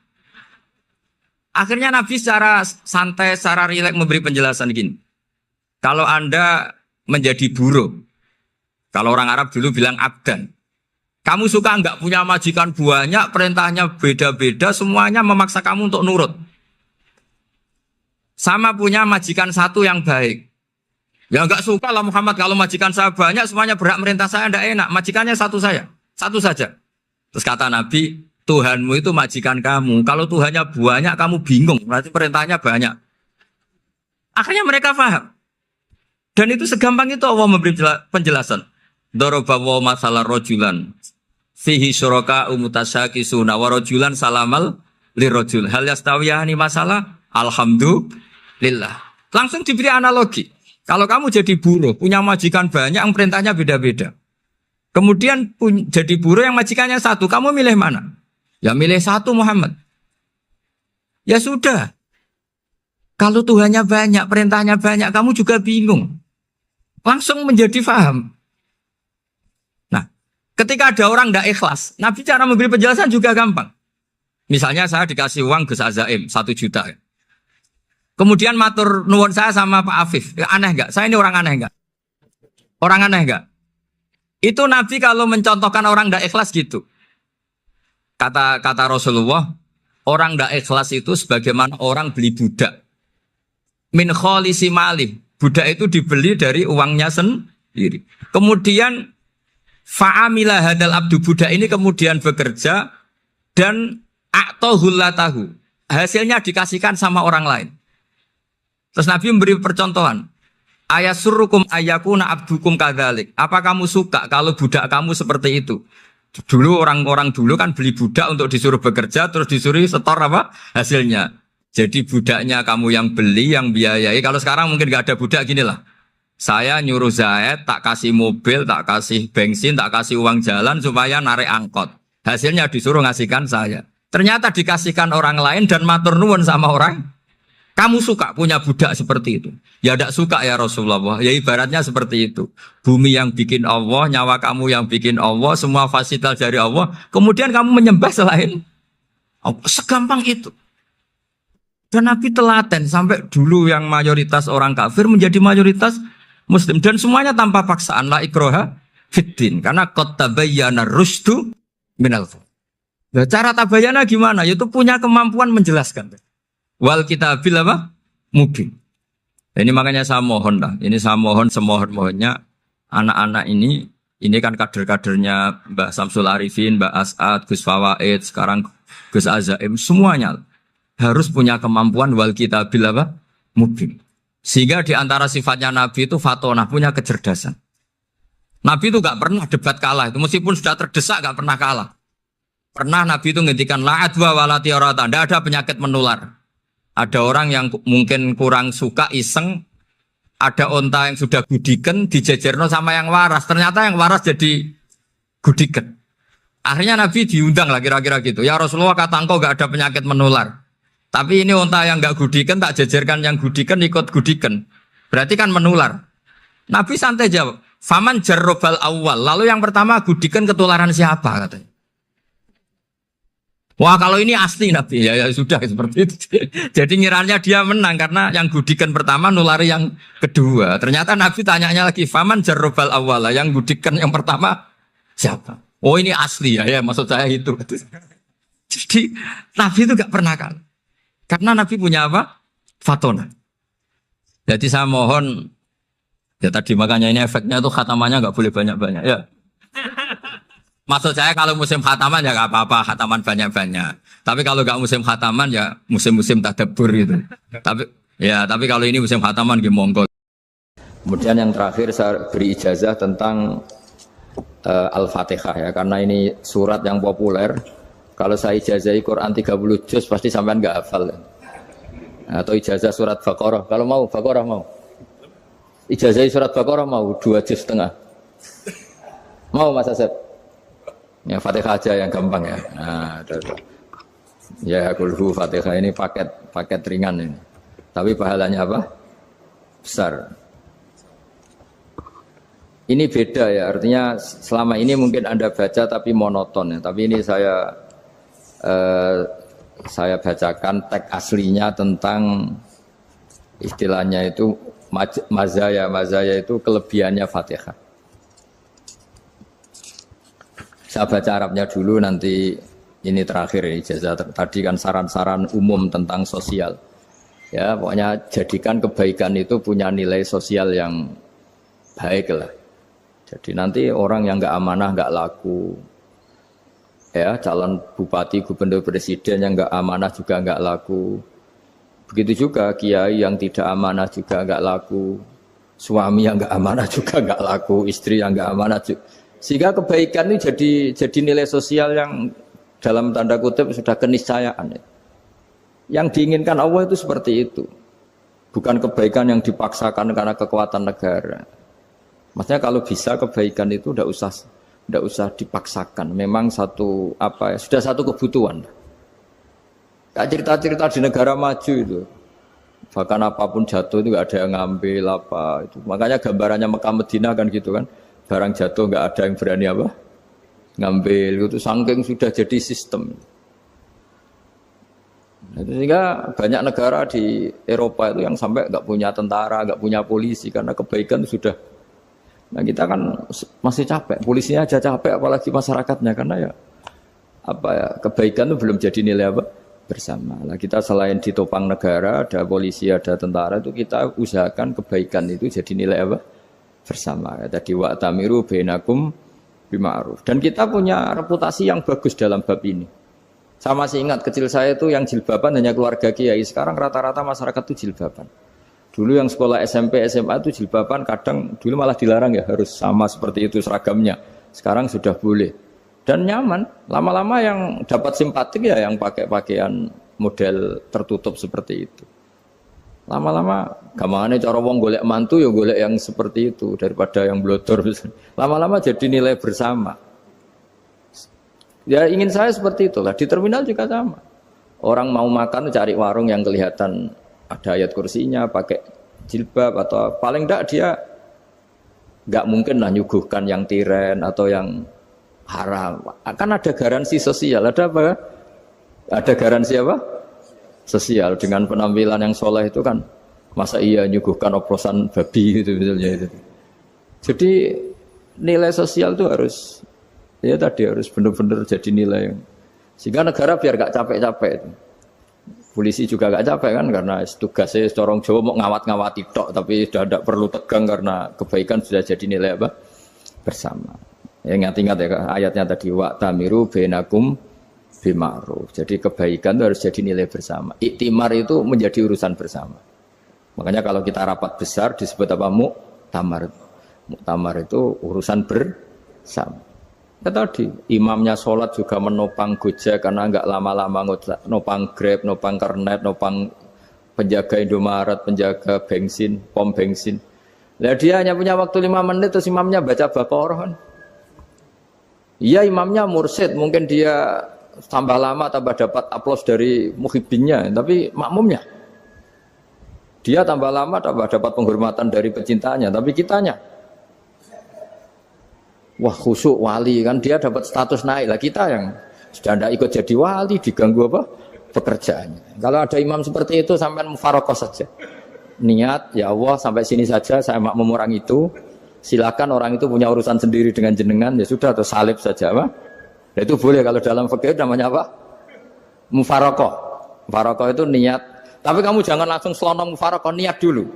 Akhirnya Nabi secara santai, secara rileks memberi penjelasan gini. Kalau Anda menjadi buruh, kalau orang Arab dulu bilang abdan. Kamu suka enggak punya majikan banyak, perintahnya beda-beda, semuanya memaksa kamu untuk nurut. Sama punya majikan satu yang baik. Ya enggak suka lah Muhammad kalau majikan saya banyak, semuanya berhak merintah saya, enggak enak. Majikannya satu saya, satu saja. Terus kata Nabi, Tuhanmu itu majikan kamu. Kalau Tuhannya banyak, kamu bingung. Berarti perintahnya banyak. Akhirnya mereka paham. Dan itu segampang itu Allah memberi penjelasan. Dorobawo masalah rojulan. Fihi syuraka umutasyakisuna warojulan salamal lirojul. Hal yastawiyahani masalah. Alhamdulillah. Langsung diberi analogi. Kalau kamu jadi buruh, punya majikan banyak, yang perintahnya beda-beda. Kemudian jadi buruh yang majikannya satu. Kamu milih mana? Ya milih satu Muhammad. Ya sudah. Kalau Tuhannya banyak, perintahnya banyak, kamu juga bingung. Langsung menjadi faham. Ketika ada orang tidak ikhlas, Nabi cara memberi penjelasan juga gampang. Misalnya saya dikasih uang Gus Azaim 1 juta. Kemudian matur nuwun saya sama Pak Afif. Ya, aneh enggak? Saya ini orang aneh enggak? Orang aneh enggak? Itu Nabi kalau mencontohkan orang tidak ikhlas gitu. Kata Rasulullah, orang tidak ikhlas itu sebagaimana orang beli budak. Min kholisi malih. Budak itu dibeli dari uangnya sendiri. Kemudian fa'amila hadal abdu budak ini kemudian bekerja dan a'tohullatahu. Hasilnya dikasihkan sama orang lain. Terus Nabi memberi percontohan. Ayasurrukum ayyakuna abdukum kadzalik. Apa kamu suka kalau budak kamu seperti itu? Dulu orang-orang dulu kan beli budak untuk disuruh bekerja terus disuruh setor apa? Hasilnya. Jadi budaknya kamu yang beli, yang biayai. Kalau sekarang mungkin gak ada budak gini lah. Saya nyuruh Zaid, tak kasih mobil, tak kasih bensin, tak kasih uang jalan supaya narik angkot. Hasilnya disuruh ngasihkan saya. Ternyata dikasihkan orang lain dan matur nuwun sama orang. Kamu suka punya budak seperti itu? Ya tidak suka ya Rasulullah. Ya ibaratnya seperti itu. Bumi yang bikin Allah, nyawa kamu yang bikin Allah, semua fasilitas dari Allah. Kemudian kamu menyembah selain Allah. Segampang itu. Dan Nabi telaten sampai dulu yang mayoritas orang kafir menjadi mayoritas Muslim dan semuanya tanpa paksaan la ikroha fiddin karena qad tabayyana rusdu minal ghayy. Nah, cara tabayyana gimana? Yaitu punya kemampuan menjelaskan. Wal kitabil apa? Mubin. Ini makanya saya mohon lah. Ini saya mohon semohon-mohonnya anak-anak ini kan kader-kadernya Mbah Samsul Arifin, Mbah As'ad, Gus Fawaid, sekarang Gus Azaim semuanya harus punya kemampuan wal kitabil apa? Mubin. Sehingga di antara sifatnya Nabi itu fatonah, punya kecerdasan. Nabi itu gak pernah debat kalah. Itu meskipun sudah terdesak gak pernah kalah. Pernah Nabi itu ngendikan la'adwa walatiorata. Tidak ada penyakit menular. Ada orang yang mungkin kurang suka iseng. Ada onta yang sudah gudiken dijejerno sama yang waras. Ternyata yang waras jadi gudiken. Akhirnya Nabi diundang lah kira-kira gitu. Ya Rasulullah kata engkau gak ada penyakit menular. Tapi ini onta yang enggak gudikan tak jajarkan yang gudikan ikut gudikan. Berarti kan menular. Nabi santai jawab, Faman jarrobal awal. Lalu yang pertama gudikan ketularan siapa katanya. Wah kalau ini asli Nabi ya sudah seperti itu. Jadi ngiranya dia menang karena yang gudikan pertama nulari yang kedua. Ternyata Nabi tanyanya lagi faman jarrobal awal. Yang gudikan yang pertama siapa? Oh ini asli ya maksud saya itu. Jadi Nabi itu gak pernah kan. Karena Nabi punya apa? Fatona. Jadi saya mohon ya tadi makanya ini efeknya tuh khatamannya gak boleh banyak-banyak ya. Maksud saya kalau musim khataman ya gak apa-apa, khataman banyak-banyak. Tapi kalau gak musim khataman ya musim-musim tadabbur gitu. Tapi kalau ini musim khataman gimana monggo. Kemudian yang terakhir saya beri ijazah tentang Al-Fatihah ya, karena ini surat yang populer. Kalau saya ijazahi Quran 30 juz pasti sampean gak hafal. Atau ijazah surat Baqarah. Kalau mau Baqarah mau. Ijazahi surat Baqarah mau 2 juz setengah. Mau Mas Asep? Ya Fatihah aja yang gampang ya. Nah, ya kulhu Fatihah ini paket ringan ini. Tapi pahalanya apa? Besar. Ini beda ya, artinya selama ini mungkin Anda baca tapi monoton ya. Tapi ini saya bacakan teks aslinya tentang istilahnya itu mazaya itu kelebihannya Fatihah. Saya baca Arabnya dulu nanti ini terakhir ijazah tadi kan saran-saran umum tentang sosial. Ya, pokoknya jadikan kebaikan itu punya nilai sosial yang baik lah. Jadi nanti orang yang nggak amanah nggak laku. Ya, calon bupati, gubernur, presiden yang nggak amanah juga nggak laku. Begitu juga kiai yang tidak amanah juga nggak laku. Suami yang nggak amanah juga nggak laku. Istri yang nggak amanah juga. Sehingga kebaikan ini jadi nilai sosial yang dalam tanda kutip sudah keniscayaan. Yang diinginkan Allah itu seperti itu. Bukan kebaikan yang dipaksakan karena kekuatan negara. Maksudnya kalau bisa kebaikan itu tidak usah dipaksakan. Memang sudah satu kebutuhan. Kayak cerita-cerita di negara maju itu. Bahkan apapun jatuh itu nggak ada yang ngambil apa itu. Makanya gambarannya Mekah Madinah kan gitu kan. Barang jatuh nggak ada yang berani apa ngambil itu saking sudah jadi sistem. Sehingga banyak negara di Eropa itu yang sampai nggak punya tentara, nggak punya polisi karena kebaikan sudah. Nah kita kan masih capek, polisinya aja capek apalagi masyarakatnya karena kebaikan itu belum jadi nilai bersama. Nah, kita selain ditopang negara, ada polisi, ada tentara itu kita usahakan kebaikan itu jadi nilai bersama. Tadi wa'tamiru bainakum bima'ruf. Dan kita punya reputasi yang bagus dalam bab ini. Saya masih ingat kecil saya itu yang jilbaban hanya keluarga kiai. Sekarang rata-rata masyarakat itu jilbaban. Dulu yang sekolah SMP, SMA itu jilbaban kadang dulu malah dilarang ya harus sama seperti itu seragamnya. Sekarang sudah boleh. Dan nyaman. Lama-lama yang dapat simpatik ya yang pakai pakaian model tertutup seperti itu. Lama-lama gamane cara wong golek mantu ya golek yang seperti itu daripada yang blodor. Lama-lama jadi nilai bersama. Ya ingin saya seperti itulah. Di terminal juga sama. Orang mau makan cari warung yang kelihatan ada ayat kursinya, pakai jilbab atau paling enggak dia enggak mungkin lah nyuguhkan yang tiren atau yang haram. Akan ada garansi sosial. Ada apa? Ada garansi apa? Sosial dengan penampilan yang soleh itu kan masa iya nyuguhkan oplosan babi gitu misalnya itu. Jadi nilai sosial itu harus harus benar-benar jadi nilai sehingga negara biar gak capek-capek itu. Polisi juga gak capek kan karena tugasnya corong Jawa mau ngawat-ngawati tok tapi sudah tidak perlu tegang karena kebaikan sudah jadi nilai bersama. Ingat-ingat ya ayatnya tadi wa'tamiru bainakum bima'ruf. Jadi kebaikan itu harus jadi nilai bersama. Iktimar itu menjadi urusan bersama. Makanya kalau kita rapat besar disebut apa? Muktamar. Muktamar itu urusan bersama. Ya tadi imamnya sholat juga menopang Gojek karena enggak lama-lama nopang Grab, nopang Kernet, nopang penjaga Indomaret, penjaga bensin, pom bensin. Lah dia hanya punya waktu 5 menit terus imamnya baca Baqarah kan. Iya imamnya mursyid, mungkin dia tambah lama tambah dapat aplaus dari muhibbinnya, tapi makmumnya dia tambah lama tambah dapat penghormatan dari pecintanya, tapi kitanya Wah khusyuk wali kan dia dapat status naik lah, kita yang sudah tidak ikut jadi wali diganggu apa pekerjaannya. Kalau ada imam seperti itu sampai mufarokoh saja, niat ya Allah sampai sini saja saya makmum orang itu, silakan orang itu punya urusan sendiri dengan jenengan ya sudah, atau salib saja apa. Nah, itu boleh kalau dalam fikih namanya apa, mufarokoh. Mufarokoh itu niat, tapi kamu jangan langsung selonong mufarokoh, niat dulu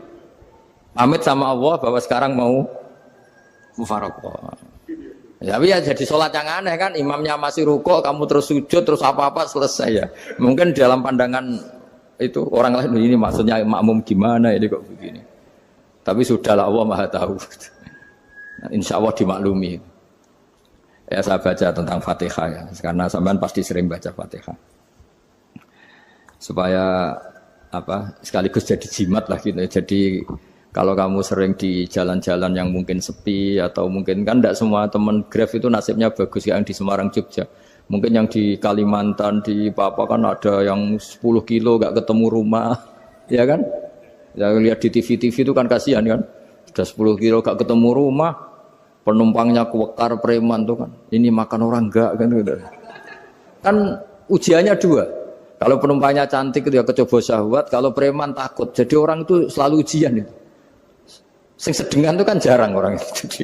pamit sama Allah bahwa sekarang mau mufarokoh. Tapi ya jadi sholat yang aneh kan, imamnya masih rukuk, kamu terus sujud, terus apa-apa selesai ya. Mungkin dalam pandangan itu orang lain ini maksudnya makmum gimana ini kok begini. Tapi sudahlah Allah Maha tahu. Insya Allah dimaklumi. Ya saya baca tentang Fatihah ya, karena sampean pasti sering baca Fatihah. Supaya apa sekaligus jadi jimat lah gitu. Jadi kalau kamu sering di jalan-jalan yang mungkin sepi atau mungkin kan tidak semua teman Grab itu nasibnya bagus yang di Semarang Jogja. Mungkin yang di Kalimantan di Papua kan ada yang 10 kilo gak ketemu rumah, ya kan? Ya lihat di TV-TV itu kan kasihan kan. Sudah 10 kilo gak ketemu rumah, penumpangnya kuwekar preman tuh kan. Ini makan orang enggak kan gitu. Kan ujiannya dua. Kalau penumpangnya cantik itu ya kecoba syahwat, kalau preman takut. Jadi orang itu selalu ujian itu. Sing sedengan itu kan jarang orang itu.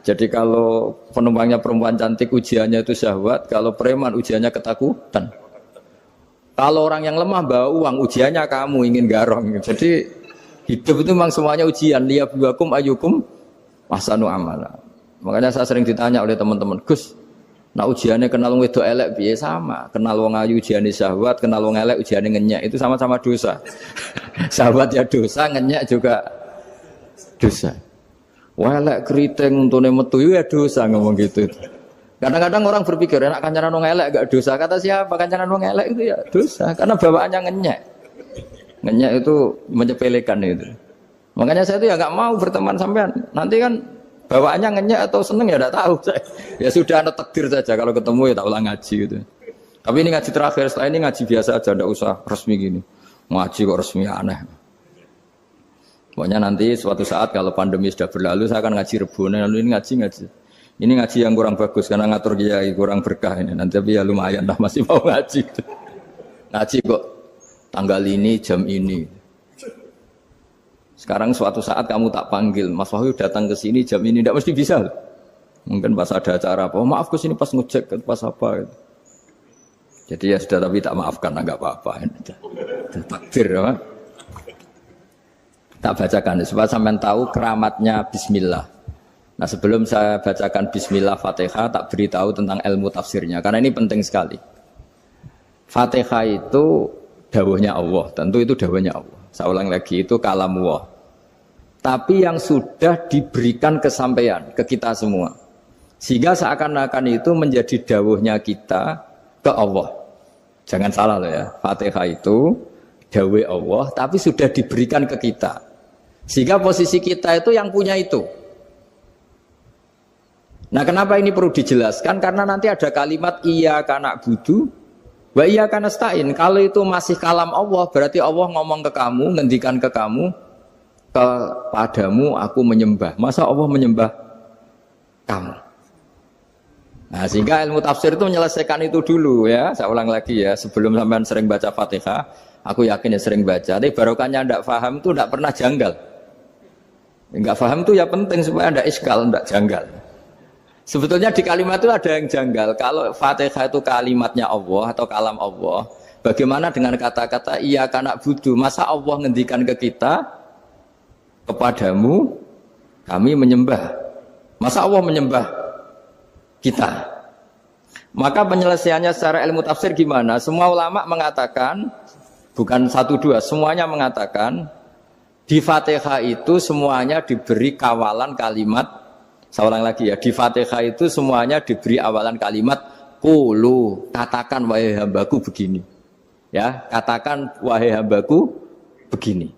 Jadi kalau penumpangnya perempuan cantik ujiannya itu syahwat, kalau preman ujiannya ketakutan. Kalau orang yang lemah bawa uang ujiannya kamu ingin garong. Jadi hidup itu memang semuanya ujian. Liyabluwakum ayyukum ahsanu amala. Makanya saya sering ditanya oleh teman-teman, Gus, nah ujiannya kenal wong wedok elek piye? Sama. Kenal wong ayu ujiannya syahwat, kenal wong elek ujiannya ngenyek, itu sama-sama dosa. Syahwat ya dosa, ngenyek juga dosa. Welek keriting untune metu ya dosa ngomong gitu. Kadang-kadang orang berpikir enak kancanan wong elek gak dosa. Kata siapa kancanan wong elek itu ya dosa karena bawaannya ngenyek. Ngenyek itu menyepelekan itu. Makanya saya itu ya nggak mau berteman sampean. Nanti kan bawaannya ngenyek atau seneng ya enggak tahu saya. Ya sudah ada takdir saja kalau ketemu ya tak ulang ngaji gitu. Tapi ini ngaji terakhir, setelah ini ngaji biasa aja, enggak usah resmi gini. Ngaji kok resmi aneh. Pokoknya nanti suatu saat kalau pandemi sudah berlalu saya akan ngaji Rebone, lalu ini ngaji. Ini ngaji yang kurang bagus karena ngatur kiai kurang berkah ini. Nanti tapi ya lumayan lah masih mau ngaji. Ngaji kok tanggal ini jam ini. Sekarang suatu saat kamu tak panggil, Mas Wahyu datang ke sini jam ini tidak mesti bisa. Mungkin pas ada acara apa, oh, maaf ke sini pas ngecek pas apa. Gitu. Jadi ya sudah tapi tak maafkan enggak apa-apa. Takdir ya. Tak bacakan supaya sampean tahu keramatnya bismillah. Nah, sebelum saya bacakan bismillah Fatihah, tak beritahu tentang ilmu tafsirnya karena ini penting sekali. Fatihah itu dawuhnya Allah, tentu itu dawuhnya Allah. Saya ulang lagi, itu kalam Allah. Tapi yang sudah diberikan kesampaian ke kita semua. Sehingga seakan-akan itu menjadi dawuhnya kita ke Allah. Jangan salah loh ya. Fatihah itu dawuh Allah tapi sudah diberikan ke kita. Sehingga posisi kita itu yang punya itu. Nah, kenapa ini perlu dijelaskan? Karena nanti ada kalimat iyyaka na'budu wa iyyaka nasta'in. Kalau itu masih kalam Allah, berarti Allah ngomong ke kamu, ngendikan ke kamu, kepadamu aku menyembah. Masa Allah menyembah kamu? Nah, sehingga ilmu tafsir itu menyelesaikan itu dulu ya. Saya ulang lagi ya, sebelum sampean sering baca Fatihah, aku yakin ya sering baca. Tapi barokahnya tidak paham itu tidak pernah janggal. Enggak paham itu ya penting supaya tidak iskal, tidak janggal. Sebetulnya di kalimat itu ada yang janggal. Kalau Fatihah itu kalimatnya Allah atau kalam Allah, bagaimana dengan kata-kata iyyaka na'budu? Masa Allah ngendikan ke kita, kepadamu kami menyembah. Masa Allah menyembah kita? Maka penyelesaiannya secara ilmu tafsir gimana? Semua ulama mengatakan, bukan satu dua, semuanya mengatakan di Fatihah itu semuanya diberi kawalan kalimat. Saya ulang lagi ya, di Fatihah itu semuanya diberi awalan kalimat qulu, katakan wahai hambaku begini. Ya, katakan wahai hambaku begini.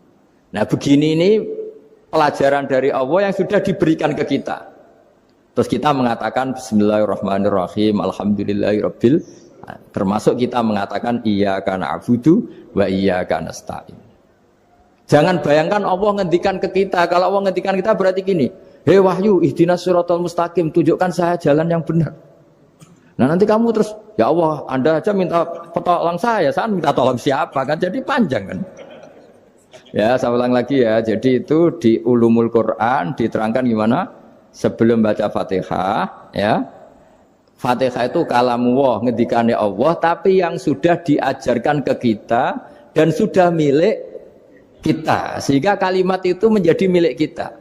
Nah, begini ini pelajaran dari Allah yang sudah diberikan ke kita. Terus kita mengatakan bismillahirrahmanirrahim, alhamdulillahirabbil, termasuk kita mengatakan iyyaka na'budu wa iyyaka nasta'in. Jangan bayangkan Allah ngendikan ke kita. Kalau Allah ngendikan kita berarti gini, Hei wahyu, ihdinas siratal mustaqim, tunjukkan saya jalan yang benar. Nah nanti kamu terus, ya Allah, Anda aja minta tolong saya minta tolong siapa kan? Jadi panjang kan? Ya, saya ulang lagi ya. Jadi itu di Ulumul Quran diterangkan gimana? Sebelum baca Fatihah, ya. Fatihah itu kalamullah, ngendikane Allah, tapi yang sudah diajarkan ke kita dan sudah milik kita. Sehingga kalimat itu menjadi milik kita.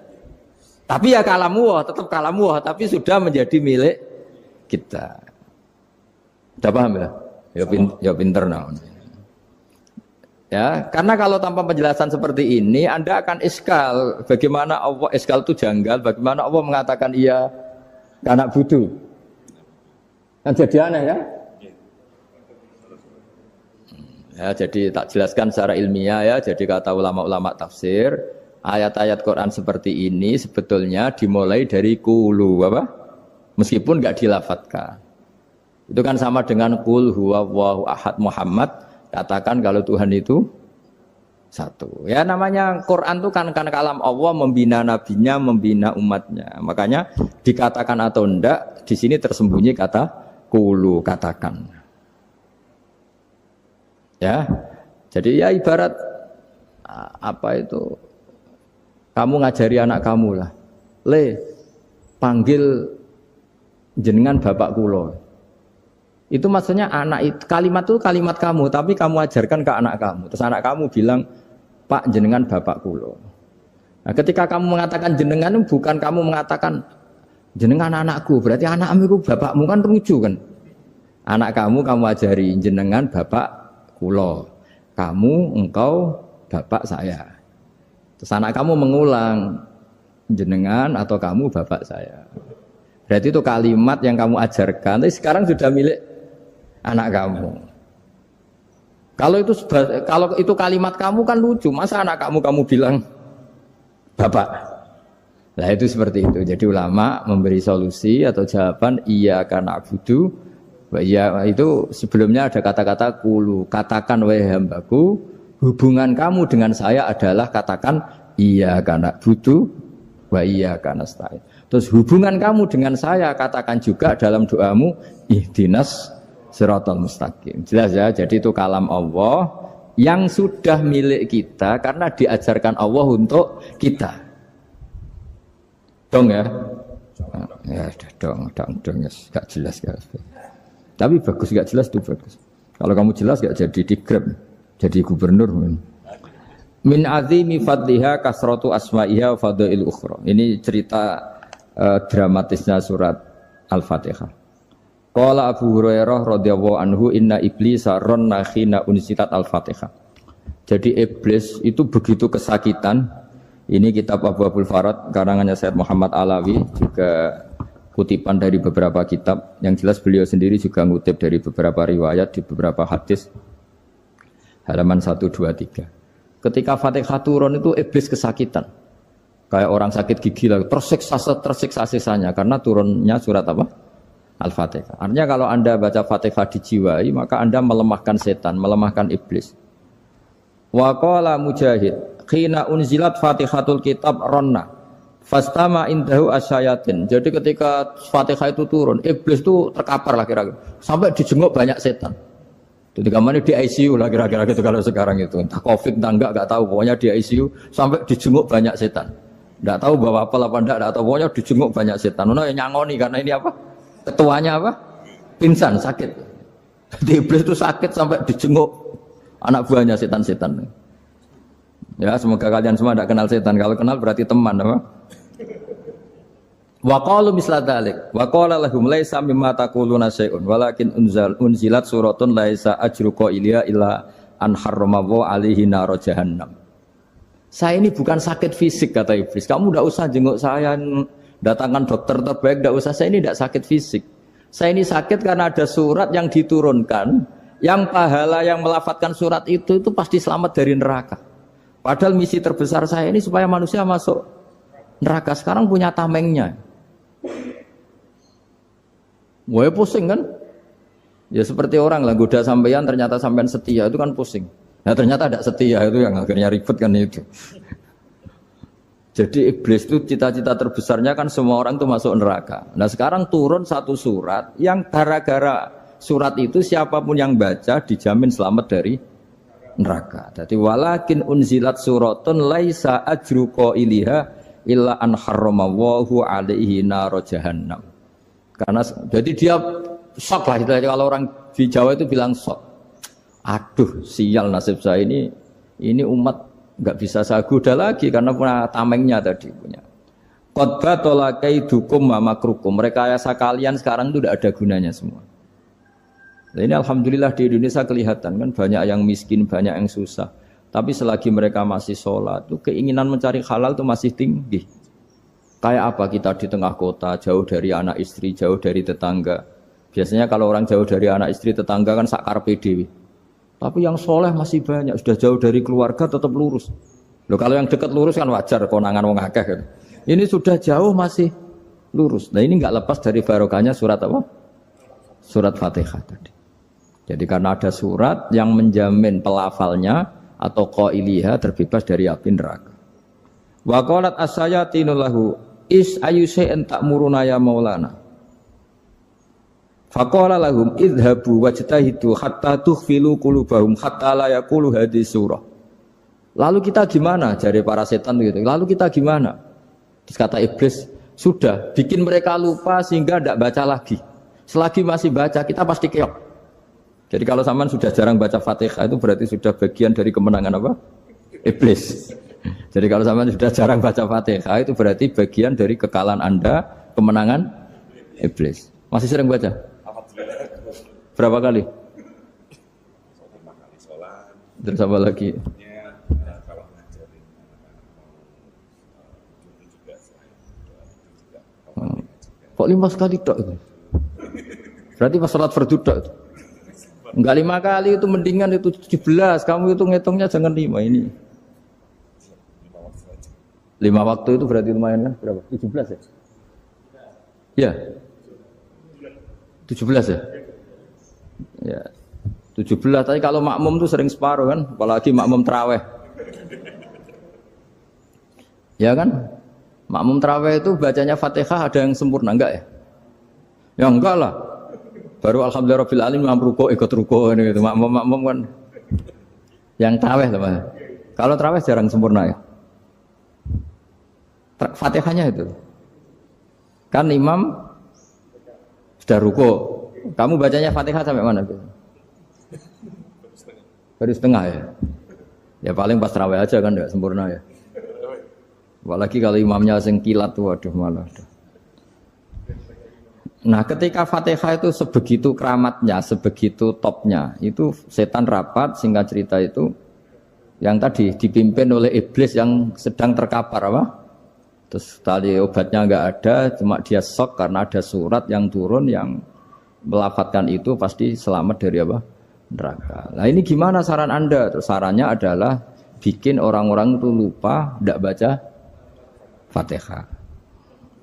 Tapi ya kalamullah, tetap kalamullah, tapi sudah menjadi milik kita. Sudah paham ya? Ya pinter nah. Ya, karena kalau tanpa penjelasan seperti ini, Anda akan iskal. Bagaimana Allah, iskal itu janggal, bagaimana Allah mengatakan iya anak budu. Kan jadi aneh kan? Ya, jadi tak jelaskan secara ilmiah ya. Jadi kata ulama-ulama tafsir, ayat-ayat Quran seperti ini sebetulnya dimulai dari kulu apa? Meskipun nggak dilafatkan. Itu kan sama dengan qul huwallahu ahad Muhammad, katakan kalau Tuhan itu satu. Ya namanya Quran itu kan kalam Allah, membina nabinya, membina umatnya. Makanya dikatakan atau enggak, di sini tersembunyi kata qulu, katakan. Ya. Jadi ya ibarat apa itu? Kamu ngajari anak kamu lah. Le, panggil jenengan bapak kula. Itu maksudnya anak itu, kalimat itu kalimat kamu, tapi kamu ajarkan ke anak kamu. Terus anak kamu bilang, Pak jenengan bapak kulo. Nah, ketika kamu mengatakan jenengan, bukan kamu mengatakan jenengan anakku, berarti anakmu itu bapakmu, kan lucu kan? Anak kamu ajari jenengan bapak kulo. Kamu, engkau, bapak saya. Terus anak kamu mengulang, jenengan atau kamu bapak saya. Berarti itu kalimat yang kamu ajarkan, tapi sekarang sudah milik anak kamu. Kalau itu kalimat kamu kan lucu, masa anak kamu bilang bapak. Nah itu seperti itu. Jadi ulama memberi solusi atau jawaban iya karena abudu. Iya itu sebelumnya ada kata-kata kulu, katakan wahai hambaku, hubungan kamu dengan saya adalah katakan iya karena abudu wa iya karena nasta'in. Terus hubungan kamu dengan saya katakan juga dalam doamu ihdinas siratal mustaqim. Jelas ya, jadi itu kalam Allah yang sudah milik kita karena diajarkan Allah untuk kita. Dong ya? Ya sudah dong ya, gak jelas ya. Tapi bagus, gak jelas itu bagus. Kalau kamu jelas gak jadi digrab, jadi gubernur. Min azimi fadliha kasratu asma'iha wa fadail ukhra. Ini cerita dramatisnya surat Al-Fatihah. Qala Abu Hurairah radhiyallahu anhu inna iblisa ranna khina unsitat Al-Fatihah. Jadi iblis itu begitu kesakitan. Ini kitab Abu Abul Farad karangannya Syekh Muhammad Alawi, juga kutipan dari beberapa kitab. Yang jelas beliau sendiri juga ngutip dari beberapa riwayat di beberapa hadis. Halaman 123. Ketika Fatihah turun itu iblis kesakitan. Kayak orang sakit gigi lah, tersiksa sisanya karena turunnya surat apa? Al-Fatihah. Artinya kalau Anda baca Fatihah dijiwai, maka Anda melemahkan setan, melemahkan iblis. Wa qala Mujahid, khina unzilat Fatihatul Kitab ronna, fastama indahu asyayatin. Jadi ketika Fatihah itu turun, iblis itu terkapar lah kira-kira. Sampai dijenguk banyak setan. Jadi kemana di ICU lah kira-kira gitu kalau sekarang itu. Entah COVID, entah enggak tahu. Pokoknya di ICU sampai dijenguk banyak setan. Enggak tahu bawa apa enggak tahu. Pokoknya dijenguk banyak setan. Yang nyangoni karena ini apa? Ketuanya apa? Pingsan, sakit. Jadi iblis itu sakit sampai dijenguk anak buahnya setan-setan. Ya, semoga kalian semua tidak kenal setan. Kalau kenal berarti teman, apa? Wa qalu misla dzalik. Wa qala lahum laisa mimma taquluna syai'un walakin unzilat suratun laisa ajru qailiha illa an harrama alaihi nar jahannam. Saya ini bukan sakit fisik kata iblis. Kamu tidak usah jenguk saya, datangkan dokter terbaik, tidak usah. Saya ini tidak sakit fisik. Saya ini sakit karena ada surat yang diturunkan, yang pahala yang melafadzkan surat itu pasti selamat dari neraka. Padahal misi terbesar saya ini supaya manusia masuk neraka. Sekarang punya tamengnya. Wah pusing kan? Ya seperti orang lah goda sampean ternyata sampean setia itu kan pusing. Nah ternyata tidak setia itu yang akhirnya ribet kan itu. Jadi iblis itu cita-cita terbesarnya kan semua orang itu masuk neraka. Nah sekarang turun satu surat yang gara-gara surat itu siapapun yang baca dijamin selamat dari neraka. Jadi walakin unzilat suratun laisa ajru qailiha illa an harramallahu alaihi nar jahannam. Karena jadi dia shock lah itu kalau orang di Jawa itu bilang shock. Aduh sial nasib saya ini umat nggak bisa saya goda lagi karena punya tamengnya tadi punya. Qad batala kaidukum wa makrukum. Rekayasa kalian sekarang itu tidak ada gunanya semua. Nah, ini alhamdulillah di Indonesia kelihatan kan banyak yang miskin, banyak yang susah. Tapi selagi mereka masih sholat, tuh keinginan mencari halal itu masih tinggi. Kayak apa kita di tengah kota, jauh dari anak istri, jauh dari tetangga. Biasanya kalau orang jauh dari anak istri, tetangga kan sakar PDW. Tapi yang soleh masih banyak, sudah jauh dari keluarga tetap lurus. Loh kalau yang dekat lurus kan wajar, konangan wong akeh kan. Ini sudah jauh masih lurus. Nah ini nggak lepas dari barokahnya surat apa? Surat Fatihah tadi. Jadi karena ada surat yang menjamin pelafalnya atau qailiha terbebas dari api neraka. Wa qalat as-sayatinu lahu is ayyusai'in ta'muruna ya maulana. Faqala lahum idhabu wajtahidu hatta tukhfilu qulubahum hatta la yaqulu hadhihi surah. Lalu kita gimana? Jari para setan gitu. Lalu kita gimana? Terus kata iblis, sudah bikin mereka lupa sehingga tidak baca lagi. Selagi masih baca kita pasti keok. Jadi kalau sampean sudah jarang baca Fatihah itu berarti sudah bagian dari kemenangan apa? Iblis. Jadi kalau sampean sudah jarang baca Fatihah itu berarti bagian dari kekalahan Anda, kemenangan iblis. Masih sering baca? Berapa kali? Terus apa lagi? Kok 5 kali tok itu? Berarti pas sholat fardu tok itu? Enggak 5 kali itu mendingan itu 17. Kamu itu ngitungnya jangan 5 ini. 5 waktu itu berarti lumayan kan? Berapa? 17 ya? Iya. 17 ya? Ya. 17 tapi kalau makmum tuh sering separuh kan, apalagi makmum tarawih. Ya kan? Makmum tarawih itu bacanya Fatihah ada yang sempurna enggak ya? Ya enggak lah. Baru alhamdulillah rabbil alamin ruko ikut ruko ini gitu. Makmum kan yang tarawih lah. Kalau tarawih jarang sempurna ya. Fatihahnya itu. Kan imam sudah ruko. Kamu bacanya Fatihah sampai mana? Baru setengah ya. Ya paling pas tarawih aja kan enggak sempurna ya. Apalagi kalau imamnya sing kilat tuh waduh malah. Nah, ketika Fatihah itu sebegitu keramatnya, sebegitu topnya, itu setan rapat singkat cerita itu yang tadi dipimpin oleh iblis yang sedang terkapar apa? Terus tali obatnya enggak ada, cuma dia shock karena ada surat yang turun yang melafatkan itu pasti selamat dari apa? Neraka. Nah ini gimana saran Anda? Terus sarannya adalah bikin orang-orang itu lupa, tidak baca Fatihah.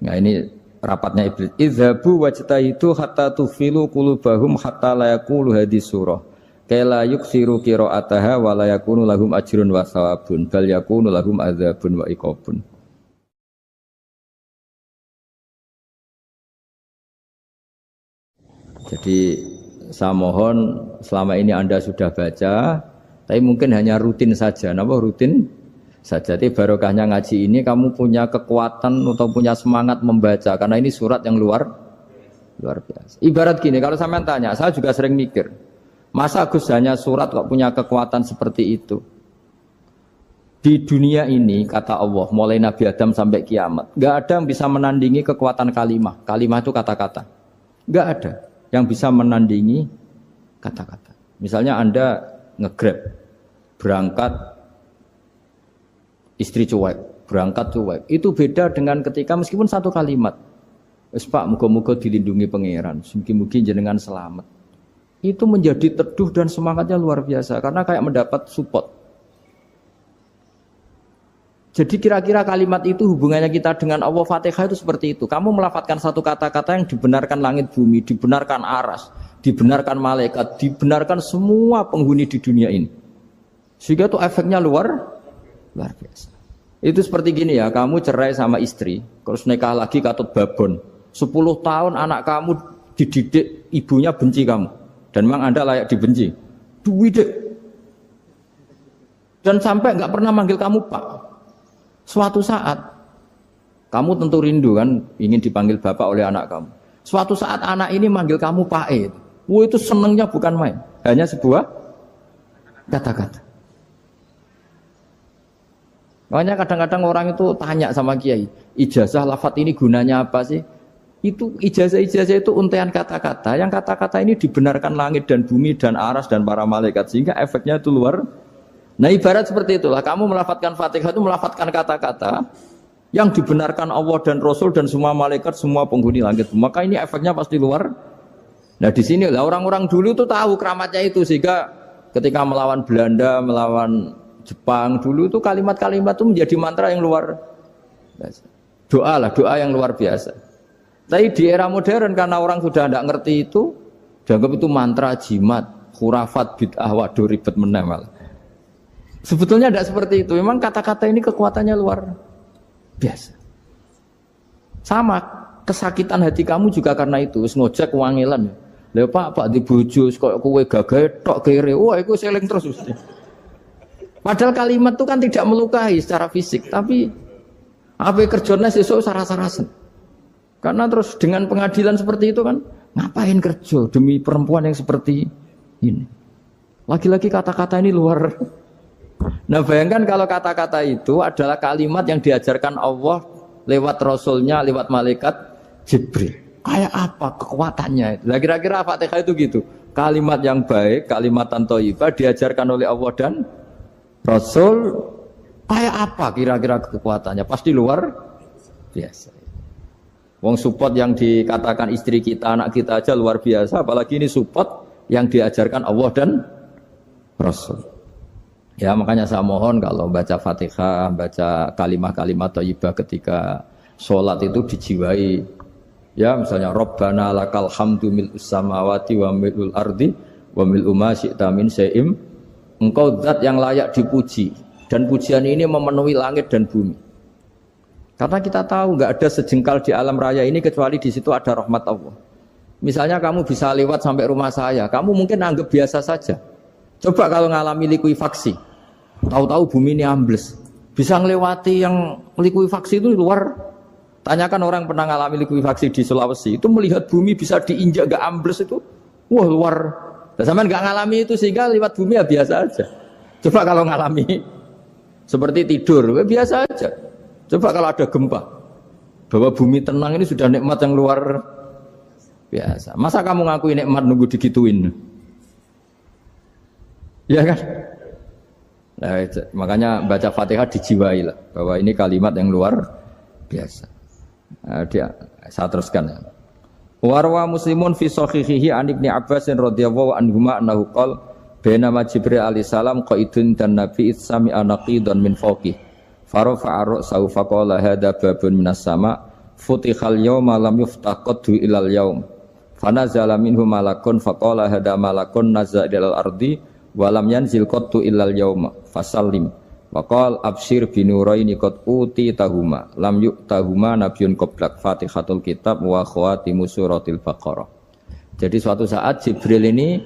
Nah ini rapatnya iblis. Idzabu wajtahidu hatta tufilu qulubahum hatta la yaqulu hadhihi surah. Kala yuksiru qira'ataha wa la yakunu lahum ajrun wa thawabun bal yakunu lahum adzabun wa iqabun. Jadi saya mohon selama ini Anda sudah baca, tapi mungkin hanya rutin saja. Napa rutin saja? Jadi barokahnya ngaji ini kamu punya kekuatan atau punya semangat membaca karena ini surat yang luar biasa. Ibarat gini, kalau sampean tanya, saya juga sering mikir, masa Gus hanya surat kok punya kekuatan seperti itu? Di dunia ini kata Allah, mulai Nabi Adam sampai kiamat, nggak ada yang bisa menandingi kekuatan kalimah. Kalimah itu kata-kata, nggak ada yang bisa menandingi kata-kata. Misalnya Anda nge-grab, berangkat istri cuek, berangkat cuek. Itu beda dengan ketika meskipun satu kalimat. Wes Pak, muga-muga dilindungi pangeran, mugi-mugi jenengan selamat. Itu menjadi teduh dan semangatnya luar biasa karena kayak mendapat support. Jadi kira-kira kalimat itu hubungannya kita dengan Allah, Fatihah itu seperti itu. Kamu melafadzkan satu kata-kata yang dibenarkan langit bumi, dibenarkan aras, dibenarkan malaikat, dibenarkan semua penghuni di dunia ini. Sehingga itu efeknya luar biasa. Itu seperti gini ya, kamu cerai sama istri, terus nikah lagi katut babon. 10 tahun anak kamu dididik, ibunya benci kamu. Dan memang Anda layak dibenci. Dididik. Dan sampai nggak pernah manggil kamu Pak. Suatu saat, kamu tentu rindu kan, ingin dipanggil Bapak oleh anak kamu. Suatu saat anak ini manggil kamu Pak E. Wah itu senengnya bukan main. Hanya sebuah kata-kata. Makanya kadang-kadang orang itu tanya sama kiai, ijazah lafadz ini gunanya apa sih? Itu ijazah-ijazah itu untaian kata-kata. Yang kata-kata ini dibenarkan langit dan bumi dan aras dan para malaikat sehingga efeknya itu luar. Nah ibarat seperti itulah. Kamu melafadzkan Fatihah itu melafadzkan kata-kata yang dibenarkan Allah dan Rasul dan semua malaikat, semua penghuni langit. Maka ini efeknya pasti luar. Nah di sini lah orang-orang dulu tuh tahu keramatnya itu sehingga ketika melawan Belanda, melawan Jepang dulu itu kalimat-kalimat itu menjadi mantra yang luar biasa. Doa lah, doa yang luar biasa. Tapi di era modern karena orang sudah tidak ngerti itu, dianggap itu mantra, jimat, khurafat, bid'ah, waduh ribet menemal. Sebetulnya tidak seperti itu. Memang kata-kata ini kekuatannya luar biasa. Sama kesakitan hati kamu juga karena itu. Ngojek wangilan. Lha Pak di bojo kok kowe gagah tok kere. Wah, iku seling terus mesti. Padahal kalimat itu kan tidak melukai secara fisik, tapi apa kerjanya sesuk sarah-sarasen. Karena terus dengan pengadilan seperti itu kan, ngapain kerja demi perempuan yang seperti ini? Lagi-lagi kata-kata ini luar. Nah bayangkan kalau kata-kata itu adalah kalimat yang diajarkan Allah lewat Rasulnya, lewat malaikat Jibril. Kayak apa kekuatannya? Nah kira-kira Fatihah itu gitu. Kalimat yang baik, kalimatan thayyibah diajarkan oleh Allah dan Rasul, kayak apa kira-kira kekuatannya? Pasti luar biasa. Wong support yang dikatakan istri kita, anak kita aja luar biasa, apalagi ini support yang diajarkan Allah dan Rasul. Ya makanya saya mohon kalau baca Fatihah, baca kalimat-kalimat thayyibah ketika sholat itu dijiwai. Ya misalnya Rabbana lakal hamdu mil'us samawati wa mil'ul ardi wa mil'u ma syi'ta min syai'im. Engkau zat yang layak dipuji dan pujian ini memenuhi langit dan bumi. Karena kita tahu nggak ada sejengkal di alam raya ini kecuali di situ ada rahmat Allah. Misalnya kamu bisa lewat sampai rumah saya, kamu mungkin anggap biasa saja. Coba kalau ngalami likuifaksi, tahu-tahu bumi ini ambles, bisa ngelewati yang likuifaksi itu luar. Tanyakan orang pernah ngalami likuifaksi di Sulawesi, itu melihat bumi bisa diinjak gak ambles itu, wah luar. Nah, sampean nggak ngalami itu sehingga lewat bumi ya biasa aja. Coba kalau ngalami seperti tidur, ya biasa aja. Coba kalau ada gempa, bahwa bumi tenang ini sudah nikmat yang luar biasa. Masa kamu ngakui nikmat nunggu digituin? Ya kan? Nah, makanya baca Fatihah dijiwai lah, bahwa ini kalimat yang luar biasa. Nah, saya teruskan ya. Warwa Muslimun fi sahihihi an Ibnu Abbas radhiyallahu anhuma annahu qala bainama Jibril alaihi salam qaidun dan Nabi itsami anaqidan min fawqi farafa'a ra'sahu faqala hadza babun minas sama futihal yawma lam yuftaqadhu ilal yaum fanazala minhu malakun faqala hadza malakun nazala ilal ardi wa lam yanzil qattu ilal yauma fasallim waqal absyir binuraini qad uti tahuma lam yu'tahuma nabiyyun qablak Fatihatul kitab wa khawatimu suratil Baqarah. Jadi suatu saat Jibril ini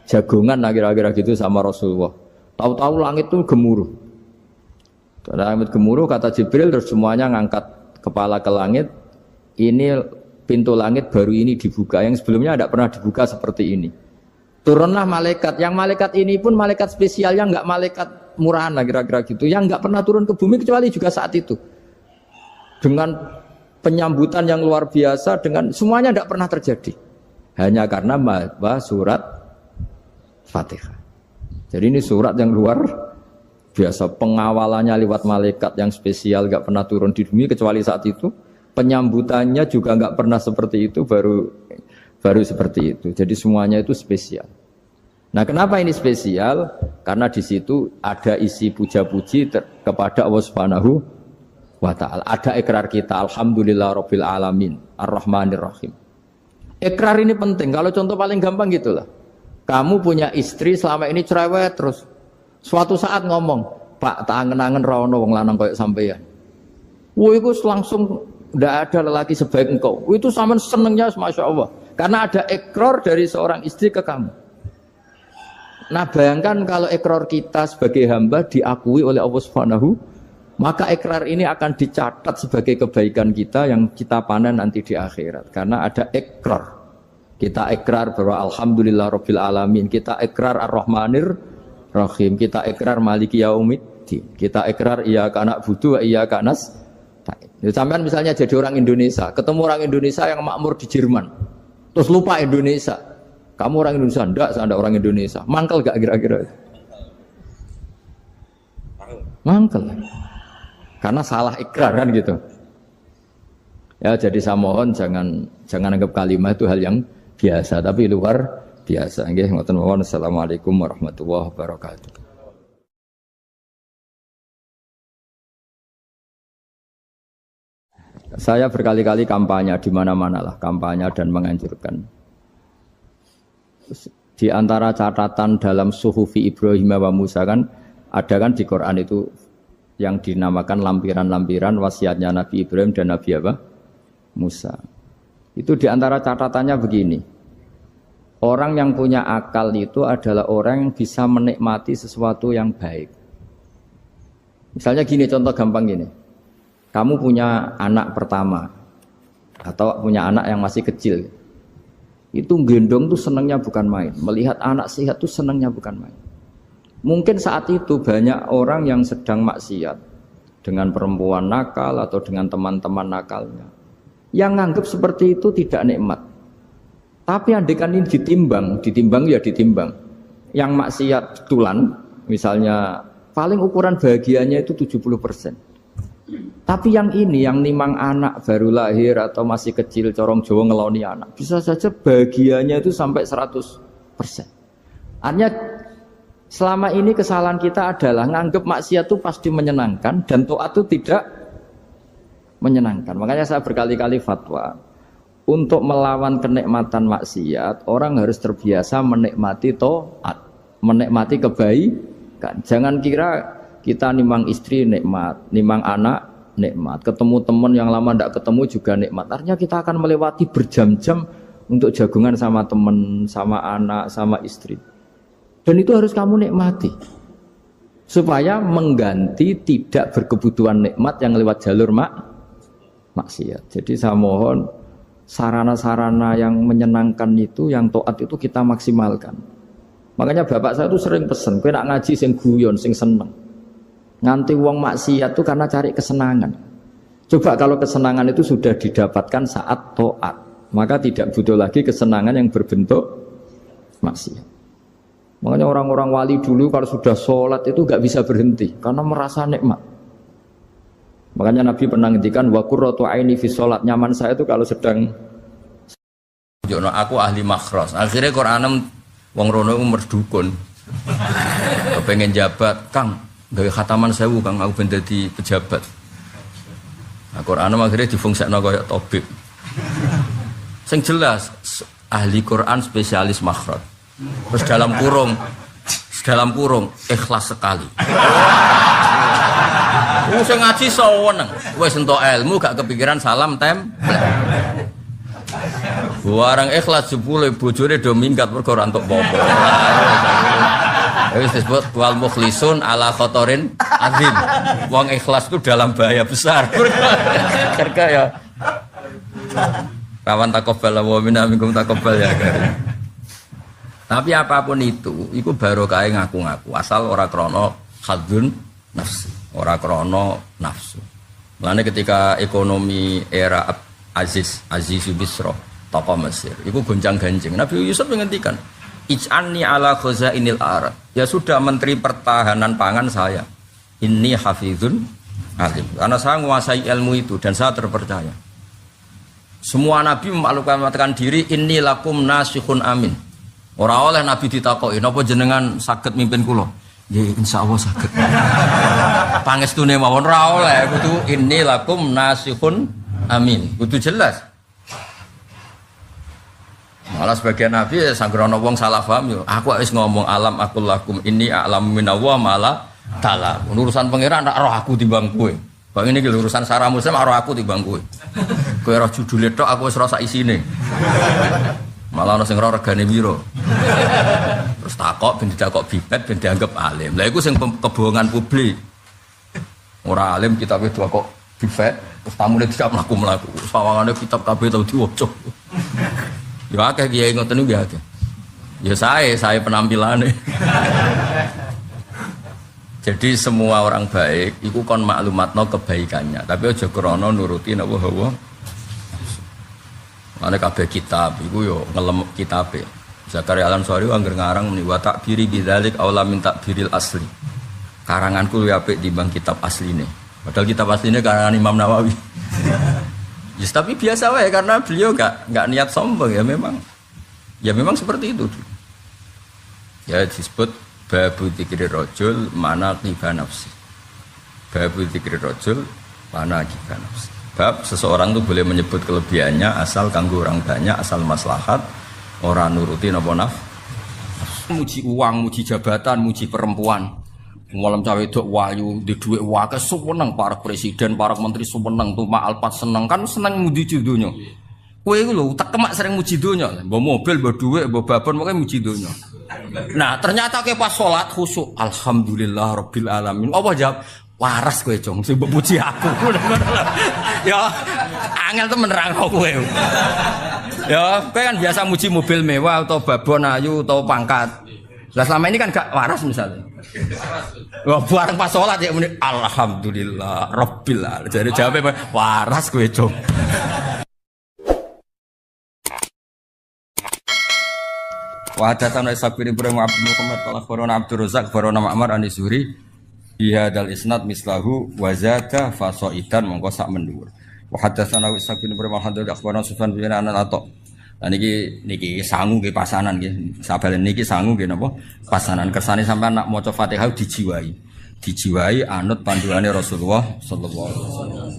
jagongan kira-kira gitu sama Rasulullah. Tahu-tahu langit itu gemuruh. Langit gemuruh kata Jibril terus semuanya ngangkat kepala ke langit. Ini pintu langit baru ini dibuka, yang sebelumnya tidak pernah dibuka seperti ini. Turunlah malaikat, yang malaikat ini pun malaikat spesial yang enggak malaikat murahan lah kira-kira gitu, yang enggak pernah turun ke bumi kecuali juga saat itu. Dengan penyambutan yang luar biasa, dengan semuanya enggak pernah terjadi. Hanya karena bahwa surat Fatihah. Jadi ini surat yang luar biasa, pengawalannya lewat malaikat yang spesial enggak pernah turun di bumi kecuali saat itu. Penyambutannya juga enggak pernah seperti itu, baru seperti itu. Jadi semuanya itu spesial. Nah, kenapa ini spesial? Karena di situ ada isi puja-puji kepada Allah Subhanahu wa ta'ala. Ada ikrar kita, alhamdulillahirabbil alamin, arrahmanir rahim. Ikrar ini penting. Kalau contoh paling gampang gitulah. Kamu punya istri selama ini cerewet terus. Suatu saat ngomong, "Pak, tak angen-angen ra ono wong lanang koyo sampeyan." Wah itu langsung tidak ada lelaki sebaik engkau. Itu sama senengnya, masya Allah. Karena ada ikrar dari seorang istri ke kamu. Nah bayangkan kalau ikrar kita sebagai hamba diakui oleh Allah Subhanahu, maka ikrar ini akan dicatat sebagai kebaikan kita yang kita panen nanti di akhirat. Karena ada ikrar. Kita ikrar bahwa alhamdulillah rabbil alamin. Kita ikrar ar-rahmanir rahim. Kita ikrar maliki yaumiddin. Kita ikrar iyyaka na'budu wa iyyaka nasta'in. Sampean misalnya jadi orang Indonesia, ketemu orang Indonesia yang makmur di Jerman, terus lupa Indonesia. Kamu orang Indonesia? Enggak, saya enggak orang Indonesia. Mangkel gak kira-kira? Mangkel. Karena salah ikrar kan gitu. Ya jadi saya mohon jangan anggap kalimat itu hal yang biasa, tapi luar biasa. Nggih, ngoten mawon. Assalamualaikum warahmatullahi wabarakatuh. Saya berkali-kali kampanye di mana-mana lah, kampanye dan menganjurkan. Di antara catatan dalam Suhufi Ibrahim wa Musa kan ada kan di Quran itu yang dinamakan lampiran-lampiran wasiatnya Nabi Ibrahim dan Nabi apa? Musa. Itu di antara catatannya begini. Orang yang punya akal itu adalah orang yang bisa menikmati sesuatu yang baik. Misalnya gini, contoh gampang gini. Kamu punya anak pertama atau punya anak yang masih kecil, itu gendong tuh senangnya bukan main. Melihat anak sehat tuh senangnya bukan main. Mungkin saat itu banyak orang yang sedang maksiat dengan perempuan nakal atau dengan teman-teman nakalnya, yang nganggap seperti itu tidak nikmat. Tapi andaikan ini ditimbang ya ditimbang. Yang maksiat tulan, misalnya paling ukuran bahagianya itu 70%. Tapi yang ini, yang nimang anak baru lahir atau masih kecil, corong Jawa ngeloni anak, bisa saja bahagianya itu sampai 100%. Artinya selama ini kesalahan kita adalah nganggap maksiat itu pasti menyenangkan dan taat itu tidak menyenangkan. Makanya saya berkali-kali fatwa, untuk melawan kenikmatan maksiat, orang harus terbiasa menikmati taat, menikmati kebaikan. Jangan kira kita nimang istri nikmat, nimang anak nikmat, ketemu teman yang lama tidak ketemu juga nikmat. Artinya kita akan melewati berjam-jam untuk jagungan sama teman, sama anak, sama istri. Dan itu harus kamu nikmati. Supaya mengganti tidak berkebutuhan nikmat yang lewat jalur maksiat. Jadi saya mohon sarana-sarana yang menyenangkan itu, yang taat itu kita maksimalkan. Makanya bapak saya itu sering pesen, kowe nak ngaji sing guyon, sing seneng. Nganti wong maksiat itu karena cari kesenangan. Coba kalau kesenangan itu sudah didapatkan saat taat, maka tidak butuh lagi kesenangan yang berbentuk maksiat. Makanya orang-orang wali dulu kalau sudah sholat itu gak bisa berhenti karena merasa nikmat. Makanya Nabi pernah ngendikan wa qurratu aini fi sholat, nyaman saya itu kalau sedang jono aku ahli makhras. Akhirnya Quran wong rono umur dukun. Kepengen jabat, Kang gawe khataman 1000 Kang aku ben dadi pejabat. Nah, Quran akhirnya difungsikno kaya tabib. Sing jelas ahli Quran spesialis makhraj. Terus dalam kurung ikhlas sekali. Sing ngaji seneng, wis entuk ilmu gak kepikiran salam template. Barang ikhlas jebule bojone do minggat mergo ora entuk apa-apa. Wis disebut wal mukhlisun ala khotorin azim. Wong ikhlas itu dalam bahaya besar. Karena ya kawan takobal wa minna minkum takobal ya kan. Tapi apapun itu barokah ngaku-ngaku asal ora krana hadzun nafsi, ora krana nafsu. Mulane ketika ekonomi era Aziz Bisra tokoh Mesir, iku gonjang-ganjing. Nabi Yusuf menghentikan ij'anni ala khazainil arad. Ya sudah menteri pertahanan pangan saya. Inni hafizun alim. Karena saya menguasai ilmu itu dan saya terpercaya. Semua nabi memaklumkan diri inni lakum nasihun amin. Ora oleh nabi ditakoki napa jenengan saged mimpin kula? Nggih insyaallah saged. Pangestune mawon ora oleh kudu inni lakum nasihun amin. Kudu jelas. Malah sebagian nabi ya sanggrono wong salah paham yo. Aku wis ngomong alam akul lakum ini alam minallah malah taala. Urusan pangeran ndak roh aku timbang kowe. Bang ini urusan Sarah Muslim karo aku timbang kowe. Kowe ora judule tok aku wis ora sak isine. Malah ana sing ora regane piro. Terus takok ben ditakok bibet ben dianggap alim. Lah iku sing kebohongan publik. Ora alim kitabe dua kok bibet, terus tamune tidak mlaku-mlaku. Sawangane kitab kabeh tau diwaca. Ya akeh kiai ngoten niku ya akeh. Ya saya penampilane. Jadi semua orang baik iku kon maklumatno kebaikannya, tapi aja krana nuruti napa hawa. Ana kabeh kitab iku yo ngelem kitabe. Zakaria Al-Ansari angger ngarang muni wa takbiri bidzalik aula min takbiril asli. Karanganku luwih apik timbang kitab asline. Padahal kitab asline karangan Imam Nawawi. Yes, tapi biasa wae karena beliau enggak niat sombong ya memang. Ya memang seperti itu. Ya disebut babu dzikri rajul mana qiba nafsi. Babu dzikri rajul mana qiba nafsi. Bab seseorang itu boleh menyebut kelebihannya asal kanggo orang banyak, asal maslahat, orang nuruti napa nafsu. Muji uang, muji jabatan, muji perempuan. Malam cawe dok wayu, di duit wakil seneng para presiden, para menteri seneng tuh ma'alpat seneng kan seneng muji dunia. Kue itu loh, tak kemak sering muji dunia. Bawa mobil, bawa duit, bawa babon, makanya muji dunia. Nah ternyata ke pas sholat khusyuk, alhamdulillah rabbil alamin. Apa jawab? Waras kowe jong sing mbok puji aku. Ya angel temen nerangno kowe. Ya kowe kan biasa muji mobil mewah atau babon ayu atau pangkat. Lah selama ini kan gak waras misalnya. Wah bareng pas salat ya muni alhamdulillah rabbil alamin. Jadi jawabnya waras kowe jong. Wa hadatsana Sabir Ibrahim Abdul Muhammad qala akhbarana Abdur Razzaq akhbarana Ma'mar an-Zuhri bihadal isnad mislahu wa zada fasaidan mongko sak mendhuwur. Wa hadatsana Ishaq bin Ibrahim al-Hadid akhbarana Sufyan bin Anas. Lah niki sangu nggih pasanan nggih. Sabalen niki sangu nggih napa? Pasanan kersane sampean nak maca Fatihah dijiwai. Dijiwai anut panduane Rasulullah sallallahu alaihi wasallam.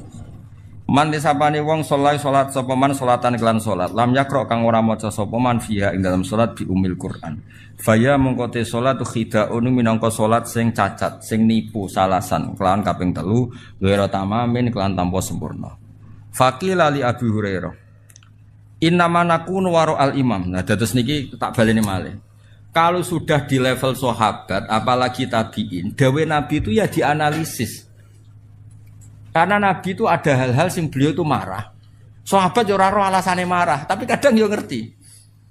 Man disapane wong salat sapa man salatan kelan salat. Lam yakra kang ora maca sapa man fiha ing dalam salat bi umil Quran. Faya mongko te salat khidaun minangka salat sing cacat, sing nipu salasan kelan kaping 3 ghairu tamamin kelan tanpa sempurna. Faqila li Abi Hurairah. Innama nakunu waro al imam. Nah dados niki tak baleni malih. Kalau sudah di level sahabat apalagi tabiin, dawe Nabi itu ya dianalisis. Karena Nabi itu ada hal-hal sing beliau itu marah. Sahabat yo ora ro alasane marah, tapi kadang yo ngerti.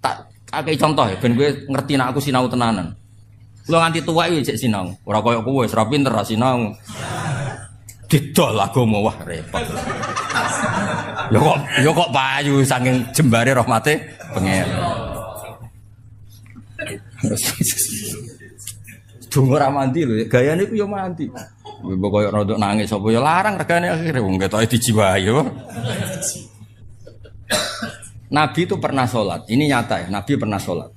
Tak akeh contoh ya ben kowe ngerti nek aku sinau tenanan. Kula nganti tuwa iki jek sinau. Ora koyo kowe wis ra pinter ra sinau. Didol agama wah repot. Yo kok payu saking jembare rahmate pengen. Dungo ra mandi lho, gayane ku yo mandi. Mbok koyo rodok nangis apa ya larang regane akhire wong ketoke dijiwai yo. Nabi itu pernah sholat, ini nyata ya, Nabi pernah sholat.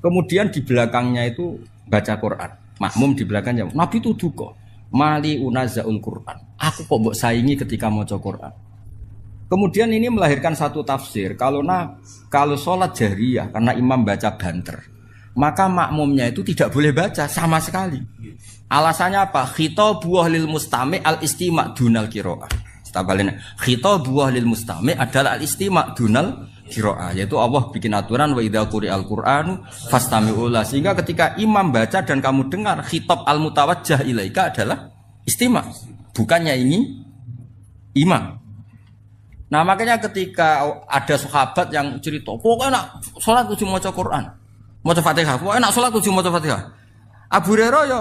Kemudian di belakangnya itu baca Quran, makmum di belakangnya. Nabi itu duka, mali unazaul Quran. Aku kok mbok saingi ketika maca Quran. Kemudian ini melahirkan satu tafsir, kalau sholat jahriyah karena imam baca banter, maka makmumnya itu tidak boleh baca sama sekali. Alasannya apa? Khitabu lil mustami' al-istima' dunal qiraah. Tabalene khitabu lil mustami' adalah al-istima' dunal qiraah, yaitu Allah bikin aturan wa idza quri'al qur'anu fastami'u la, sehingga ketika imam baca dan kamu dengar khitab al-mutawajjah ilaika adalah istima', bukannya ini imam. Nah makanya ketika ada sahabat yang cerita, pokoknya nak sholat kudu maca Quran, maca Fatihah, pokoknya nak sholat kudu maca Fatihah. Abu Hurairah ya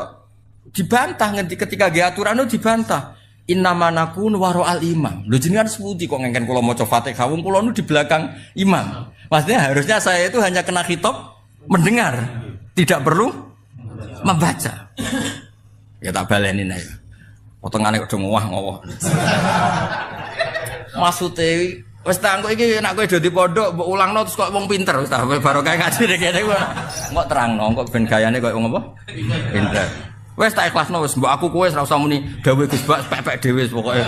dibantah ketika ge aturan itu dibantah. Innama nakun waro al imam. Lho jenengan sepundi kok ngengken kula maca Fatihah wong kula nu di belakang imam. Maksudnya harusnya saya itu hanya kena khitab mendengar, tidak perlu membaca. Ya tak baleni nek. Potongane kok do ngowah-ngowah. Maksude wis ta engko iki nek kowe do di pondok mbok ulangno terus kok wong pinter wis ta barokah ngaji kene kok terangno kok ben gayane koyo wong apa? Pinter. Wes tak ikhlasno wis mbok aku kowe ora usah muni dawuh Gus Bak pepek dhewe wis pokoke.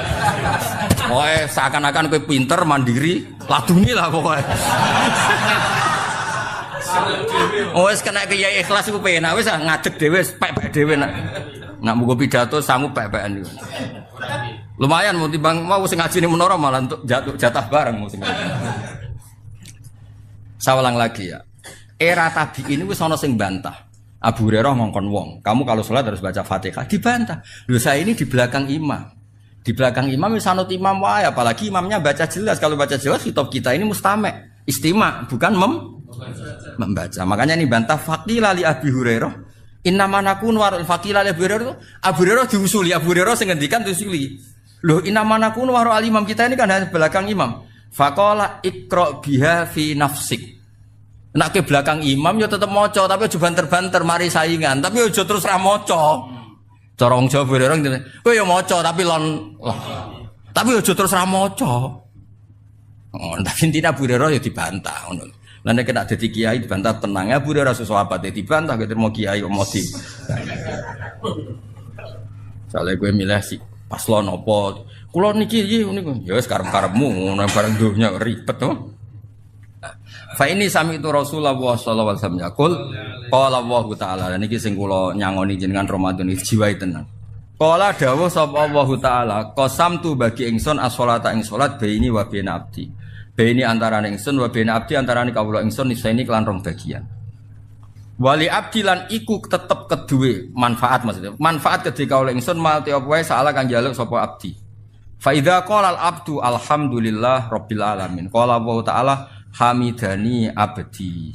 Pokoke seakan-akan kowe pinter, mandiri, laduni lah pokoke. Wes kena kiai ikhlas iku penak wis ngadeg dhewe pepek dhewe nak. Nak mugo pidato sanggup pepekan iku. Lumayan mau timbang mau sing ngaji ning menara malah untuk jatah bareng mau sing. Saya ulang lagi ya. Era tabi'in wis ana sing bantah. Abu Hurairah ngongkon wong, kamu kalau sholat harus baca Fatihah, dibantah. Loh saya ini di belakang imam. Di belakang imam wis anut imam wae, apalagi imamnya baca jelas. Kalau baca jelas kitab kita ini mustame', istima, bukan membaca. Makanya ini bantah faqila li Abi Hurairah. Innama nakun warul faqila li Abi Hurairah. Abu Hurairah diusuli, Abu Hurairah sing ngendikan diusuli. Loh innama nakun warul imam kita ini kan di belakang imam. Faqala iqra biha fi nafsik. Nak ke belakang imam ya tetep maca tapi aja banter-banter mari saingan tapi aja terus ra maca. Cara wong Jawa orang ngene. Kowe ya maca tapi tapi aja terus ra maca. Oh, tapi intinya Abu Hurairah ya dibantah ngono. Lah nek kena dadi kiai dibantah tenang ya Abu Hurairah sesuatu dibantah gitu mau kiai mau di. Soale kowe milih si paslon apa? Kula niki niku ya wis karep-karepmu ngono bareng dunya ribet to. Fa ini sami itu Rasulullah sallallahu alaihi wasallam yaqul qala Allah taala dan iki sing kula nyangoni jenengan Ramadan iki jiwai tenan. Qala dawuh sapa Allah taala qasamtu bagi ingsun as-sholata ing salat baini wa baina abdi. Baini antarané ingsun wa baina abdi antarané kawula ingsun niseni kelan rong bagian. Wali abdi lan iku tetep keduwe manfaat maksudnya. Manfaat ketika kawula ingsun mal te apa wae saala kang njaluk sapa abdi. Fa idza qala al-abdu alhamdulillah rabbil alamin. Qala Allah taala hamidani abdi.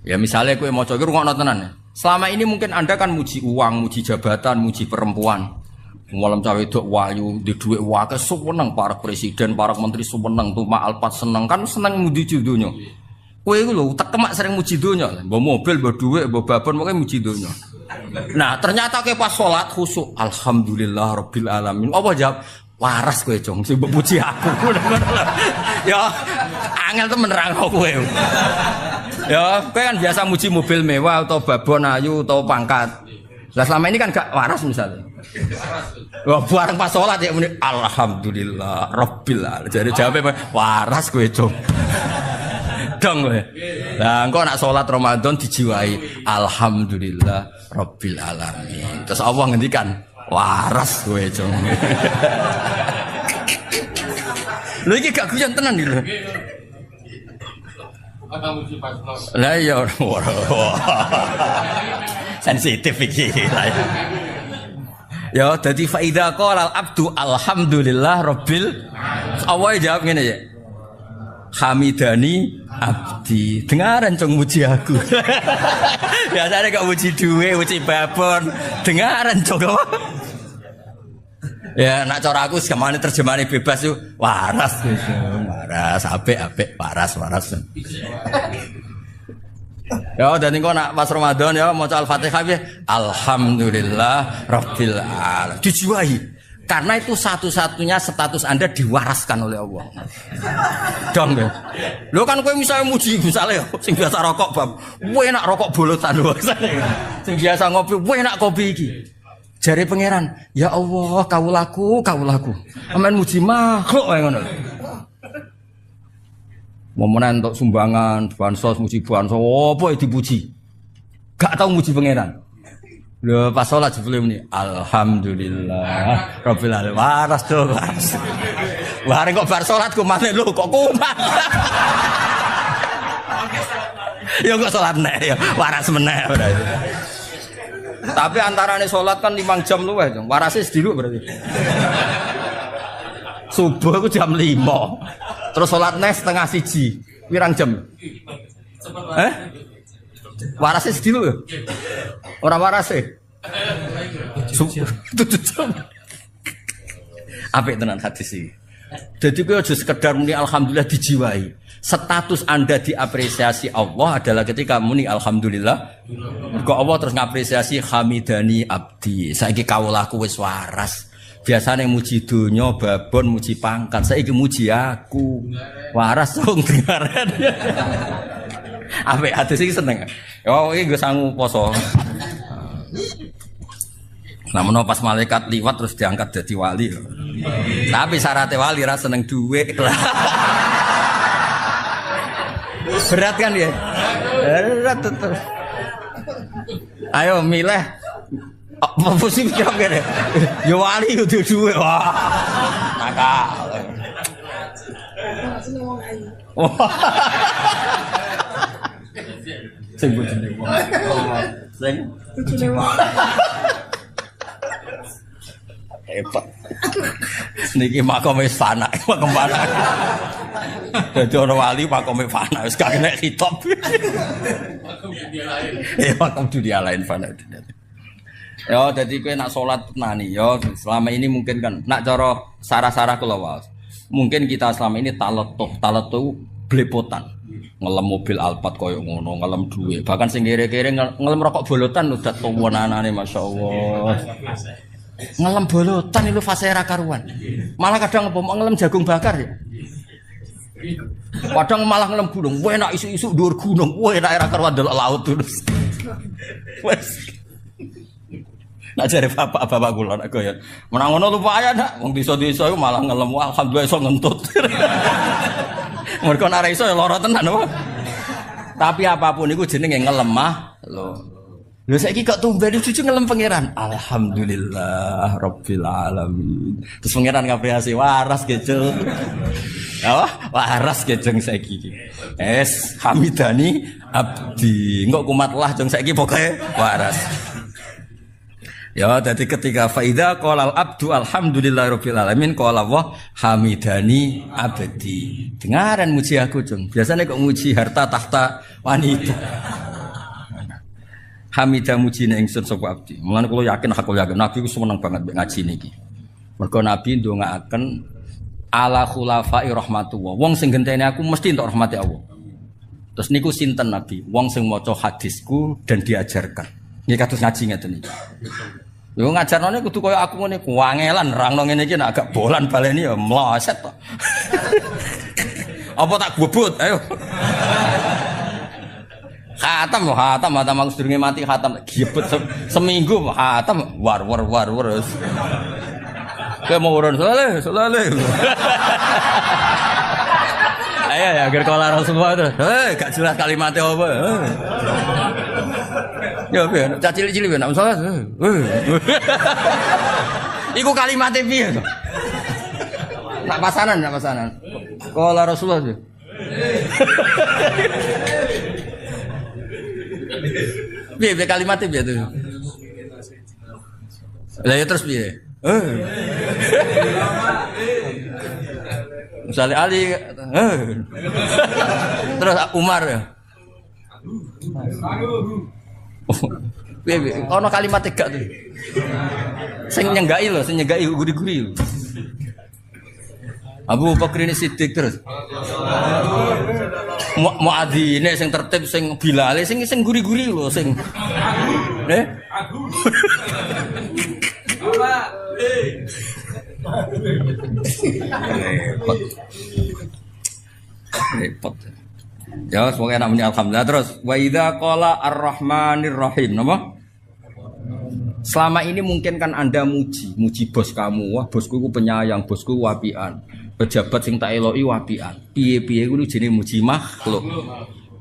Ya misalnya kowe maca iki rungokno tenan. Selama ini mungkin Anda kan muji uang, muji jabatan, muji perempuan. Malam cawe wedok wayu, di dhuwit wae seneng para presiden, para menteri seneng, tumak alpat seneng kan seneng muji donya. Kowe iku lho tekemak sering muji donya, mbok mobil, mbok dhuwit, mbok babon pokoke muji donya. Nah, ternyata ke pas salat khusyuk, alhamdulillah rabbil alamin. Apa jawab? Waras kowe, Jong, sing mbok puji aku. Ya, angel temen nerangno kowe. Ya, kowe kan biasa muji mobil mewah atau babon ayu atau pangkat. Lah selama ini kan gak waras misalnya. Wah, bareng pas salat ya muni alhamdulillah rabbil alamin. Jadi jawabnya waras kowe, Jong. Dong kowe. Lah engko nak salat Ramadan dijiwai alhamdulillah rabbil alamin. Terus Allah ngendikan waras kowe, Jong. Lha iki gak guyon tenan iki lho. Lah ya sensitif iki. Ya dadi fa idza qala al-abdu alhamdulillah rabbil awake jawab ngene ya. Hamidani abdi. Dengaran Jong muji aku. Biasanya kok muji duwe, muji babon. Dengaran Jong. Ya nak cara aku semane terjemahane bebas yo waras wis. Waras apik waras. Ya dan engko nak pas Ramadan ya maca Al-Fatihah ya alhamdulillah rabbil alamin. Dijiwai. Karena itu satu-satunya status Anda diwaraskan oleh Allah. Dong ya. Lho kan kowe misalnya muji misalnya sing biasa rokok bab, kowe enak rokok bolotan lho. Sing biasa ngopi, kowe enak kopi iki. Jare pangeran, ya Allah, kawulaku. Amen muji makhluk wae ngono. Momen entuk sumbangan, bansos muji bansos, apa dipuji? Gak tau muji pangeran. Lho pas salat jebule muni alhamdulillah rabbil alamin. Waras to, waras. Bareng kok bar salat ku maneh lho kok kumat. Ya kok salat nek ya waras meneh berarti. Tapi antarane salat kan 5 jam luwih, Jong. Warase sedhiru berarti. Subuh ku jam 5. Terus salat neh setengah 1. Pirang jam? Warase sedhiru ya? Ora warase. Apik tenan hadis iki. Dadi kowe aja sekedar muni alhamdulillah dijiwai. Status Anda diapresiasi Allah adalah ketika muni alhamdulillah. Kok Allah terus ngapresiasi hamidani abdi. Saiki kawulaku wis waras. Biasane muji donya, babon muji pangkat. Saiki muji aku. Waras dong dengaran. Apik hadis iki seneng. Oh iki nggo sangu poso. Namun pas malaikat liwat terus diangkat jadi wali. Tapi syaratnya wali rasa seneng duit. Berat kan ya? Berat tuh. Ayo milih Apa sih kira kene? Ya wali kudu duwe. Wah. Nakal. Sing bojone wong. Sing bojone wong. Hebat. Niki makome fana, makom fana. Dadi ora wali makome fana wis gak kena hitop. Makom dunia lain fana. Ya dadi kowe nak salat nani ya selama ini mungkin kan nak cara sarah-sarah kula wae. Mungkin kita selama ini talettuh blepotan. Ngelem mobil Alphard koyo ngono, ngelem duwe. Bahkan sing kere-kere ngelem rokok bolotan udah tuwonanane masyaallah. Ngelem bolotan itu fase ra karuan. Malah kadang apa ngelem jagung bakar ya. Kadang malah ngelem gunung, enak isu-isu dhuwur gunung, enak ra karuan delok laut terus. Wes. Nak jare bapak kula nak goyo. Menang ngono lumayan nak, wong desa-desa iku malah ngelem alhamdulillah iso ngentut. Mergo nek iso ya lara tenan apa. Tapi apapun iku jenenge ngelemah lho. Lho saiki kok tumben cucu ngelem pangeran. Alhamdulillah rabbil alamin. Terus pangeran ngapriasi waras gejel. Apa? Waras gejeng saiki iki. Hamidani abdi. Engko kumatlah jeng saiki pokoke waras. Ya, jadi ketika faida qolal abdu alhamdulillahirabbil alamin qala wa hamidani abdi. Dengaran muji aku, Jung. Biasanya kok muji harta tahta wanita. Hamidah mujine ingsun sapa abdi. Mulane kula yakin Nabi ku seneng banget mek ngaji niki. Mergo Nabi ndongaaken ala khulafai rahmatullah. Wong sing genteni aku mesti entuk rahmati Allah. Terus niku sinten Nabi? Wong sing maca hadisku dan diajarkan. Nggih kados ngaji ngeten iki. Yo ngajarane kudu koyo aku ngene kuangelan nerangno ngene iki nek agak bolan baleni ya mloset to. Apa tak bobot ayo. Khatam aku sedurunge mati khatam giebet seminggu khatam war. Kowe mau urun saleh. Ayo ya agar kala Rasulullah itu. Gak jelas kalimatnya apa. Ya piye, cah cilik-cilik piye nak salat. Iku kalimatnya piye to? Nak pasanan. Kala Rasulullah itu. Piye kalimatnya piye tuh? Lah ya terus piye? Misalnya Ali, terus Umar ya. Ono kalimat tegak tuh. Sing nyenggai guri-guri lho. Abu Bakar ini Siddiq terus. Muadzine sing tertib sing Bilal sing guri-guri lho sing. Repot. Ya, semoga namanya alhamdulillah terus. Wa idza qala ar-rahmanir rahim, napa? Selama ini mungkin kan Anda muji bos kamu. Wah, bosku ku penyayang, bosku wapian. Pejabat sing tak eloki wapian. Piye-piye kuwi jenenge muji makhluk.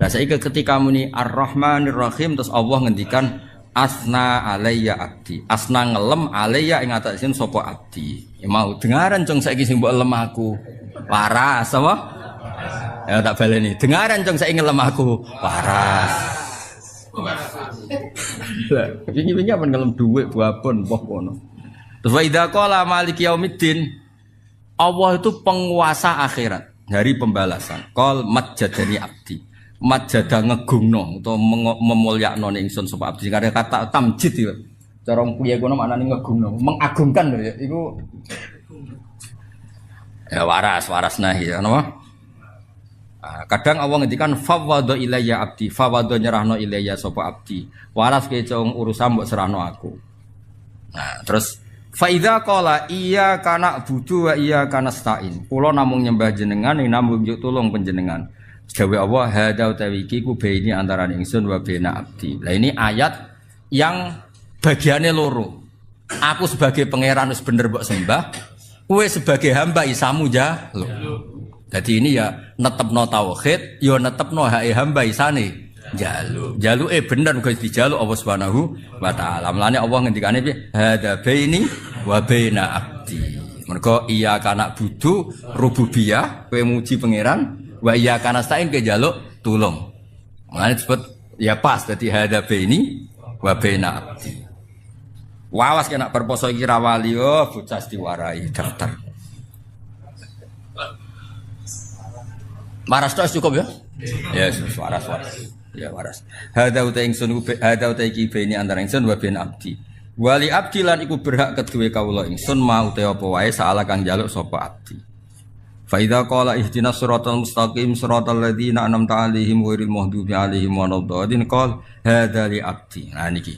Nah, saiki ketika muni ar-rahmanir rahim terus Allah ngendikan asna alayya abdi. Asna ngelem alayya ing atasin sapa abdi. Ya mau dengaran cung saiki sing mbok elem aku. Waras apa? Ya tak baleni. Dengaran cung saiki ngelem aku. Waras. Wingi-wingi apa ngelem dhuwit babon poh kono. Terus wa idza qala maliki yaumiddin. Allah itu penguasa akhirat, hari pembalasan. Qol majjadani abdi. Majjada ngegungno utawa memulyakno ingsun sapa abdi. Karena kata tamjid iki. Cara piye kono maknane ngegungno, mengagungkan lho ya. Iku ya waras nahi ya napa? Kadang Allah ngendikan fawwadha ilayya abdi, fawwadha nyerahno ilayya sapa abdi. Waras ke cung urusan mbok serahno aku. Nah, terus fa idza qala iyyaka na'budu wa iyyaka nasta'in. Kula namung nyembah jenengan, namung njuk tulung panjenengan. Jawa Allah hadza utawi iki ku baini antara ingsun wa baina abdi. Lah ini ayat yang bagiannya loro. Aku sebagai pangeran wis bener mbok sembah, kowe sebagai hamba isamu jaluk. Jadi ini ya netepno tauhid, ya netepno hak hamba isane jaluk bener guys dijaluk Allah Subhanahu wa taala. Mulane Allah ngendikane piye? Hadza baini wa baina abdi. Mergo iya kana budu rububiyah kowe muji pangeran wa iya kana stain ke jaluk tulung. Mulane disebut ya pas dadi hadza baini wa baina abdi. Wawas kena perposo iki ra wali bocah diwarai daftar. Waras tok cukup ya? Ya, waras. Ya waras. Hadza uta ingsun hadza uta iki bene antara ingsun wa ben abdi. Wali abdi lan iku berhak kedue kawula ingsun mau te apa wae saala kang njaluk sapa abdi. Fa idza qala ihdinas siratal mustaqim siratal ladzina an'amta 'alaihim ghairil maghdubi 'alaihim waladdallin qol hadza li abdi. Nah niki.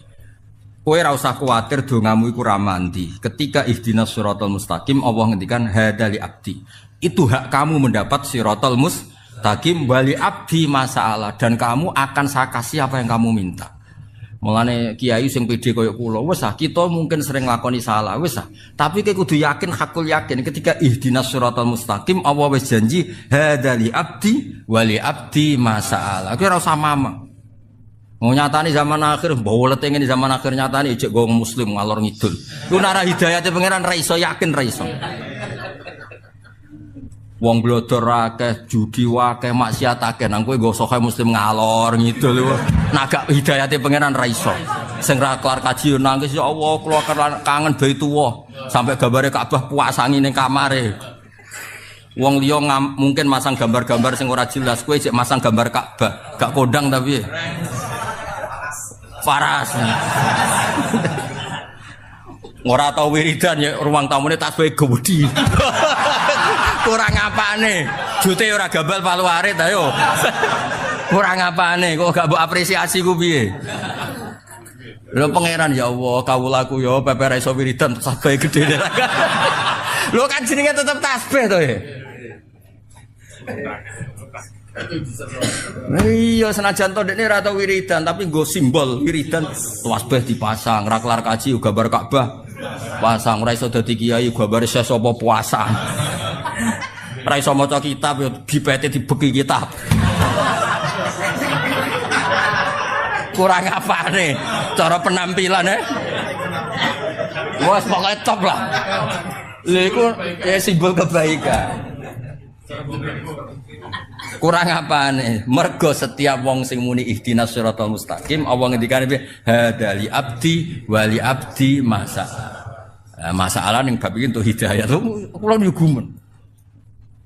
Kowe ora usah kuwatir dongamu iku ra mandi. Ketika ihdinas siratal mustaqim Allah ngendikan hadza li abdi. Itu hak kamu mendapat siratal mustaqim wali abdi masalah dan kamu akan saya kasih apa yang kamu minta. Mulane kiai sing pede koyo kula wis kita mungkin sering lakoni salah wis tapi kowe kudu yakin hakul yakin ketika ihdinas siratal mustaqim Allah wis janji hadza li abdi wali abdi masalah. Kowe ora usah mama. Mau nyatani zaman akhir bawa leteng ini zaman akhir nyatani ijek gong muslim ngalor ngidul. Ku nara hidayate pangeran ra iso yakin ra iso. Wong blodor akeh, judi akeh, maksiat akeh, nang kowe gosoke muslim ngalor ngidul. Nagak hidayate pangeran ra iso. Sing ra kelar kaji nangis ya Allah, kula kangen Baitullah. Sampai gambare Ka'bah puasangi ning kamare. Wong liya mungkin masang gambar-gambar sing ora jelas, kowe cek masang gambar Ka'bah, gak kodang tapi. Paras. Ora tau wiridan ya ruang tamune tasbih gede. Kurang apane? Jute ora gambal palu arit ayo. Kurang apane? Kok gak mbok apresiasi ku piye? Lho pangeran ya Allah, kawulaku ya pepe ra iso wiridan tasbih gede. Lho kan jenenge tetep tasbih to ya. Iya senajan to dekne ora tau wiridan tapi nggo simbol wiridan tasbih dipasang, ra kelar kaji gambar Ka'bah pasang, ora iso dadi kiai gambare ses apa puasa. Ora iso maca kitab ya dipete dibeki kitab. Kurang apane cara penampilan wes pokoke top lah. Lha iku simbol kebaikan. Kurang apane? Mergo setiap wong sing muni ihdinas siratal mustaqim Allah ngendikane hadza li abdi wali abdi masa. Masalah ning bab iki entuk hidayah. Kula yo gumen.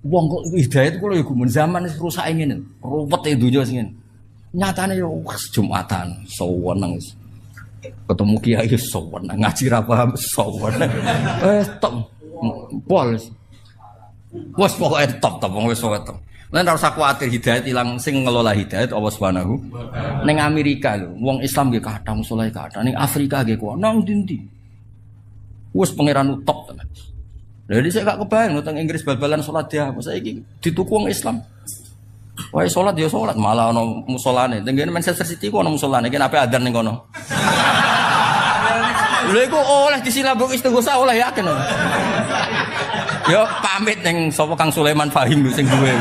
Wong kok hidayah kula yo gumen zaman wis rusak ngene. Ruwet e donya sing ngene. Nyatane yo Jumatan sewenang. Ketemu kiai sewenang, ngaji ra paham sewenang. Tok pol. Wes pokoke top wis top. Lan ora usah kuwatir hidayat ilang sing ngelola hidayat Allah Subhanahu. Ning Amerika lho, wong Islam nggih kathah musala kathah. Ning Afrika nggih kuwi nang ndi-ndi. Wes pangeran top tenan. Lha iki gak kebayang nang Inggris bal-balan salat dia, saiki dituku wong Islam. Wae salat ya salat, malah ana musolane. Tengene Manchester City ku ana musolane, kene ape adzan ning kono. Lha iku oleh disilabuk istighosa oleh yakin. Yo pamit ning sapa Kang Sulaiman Fahim lho sing duwe.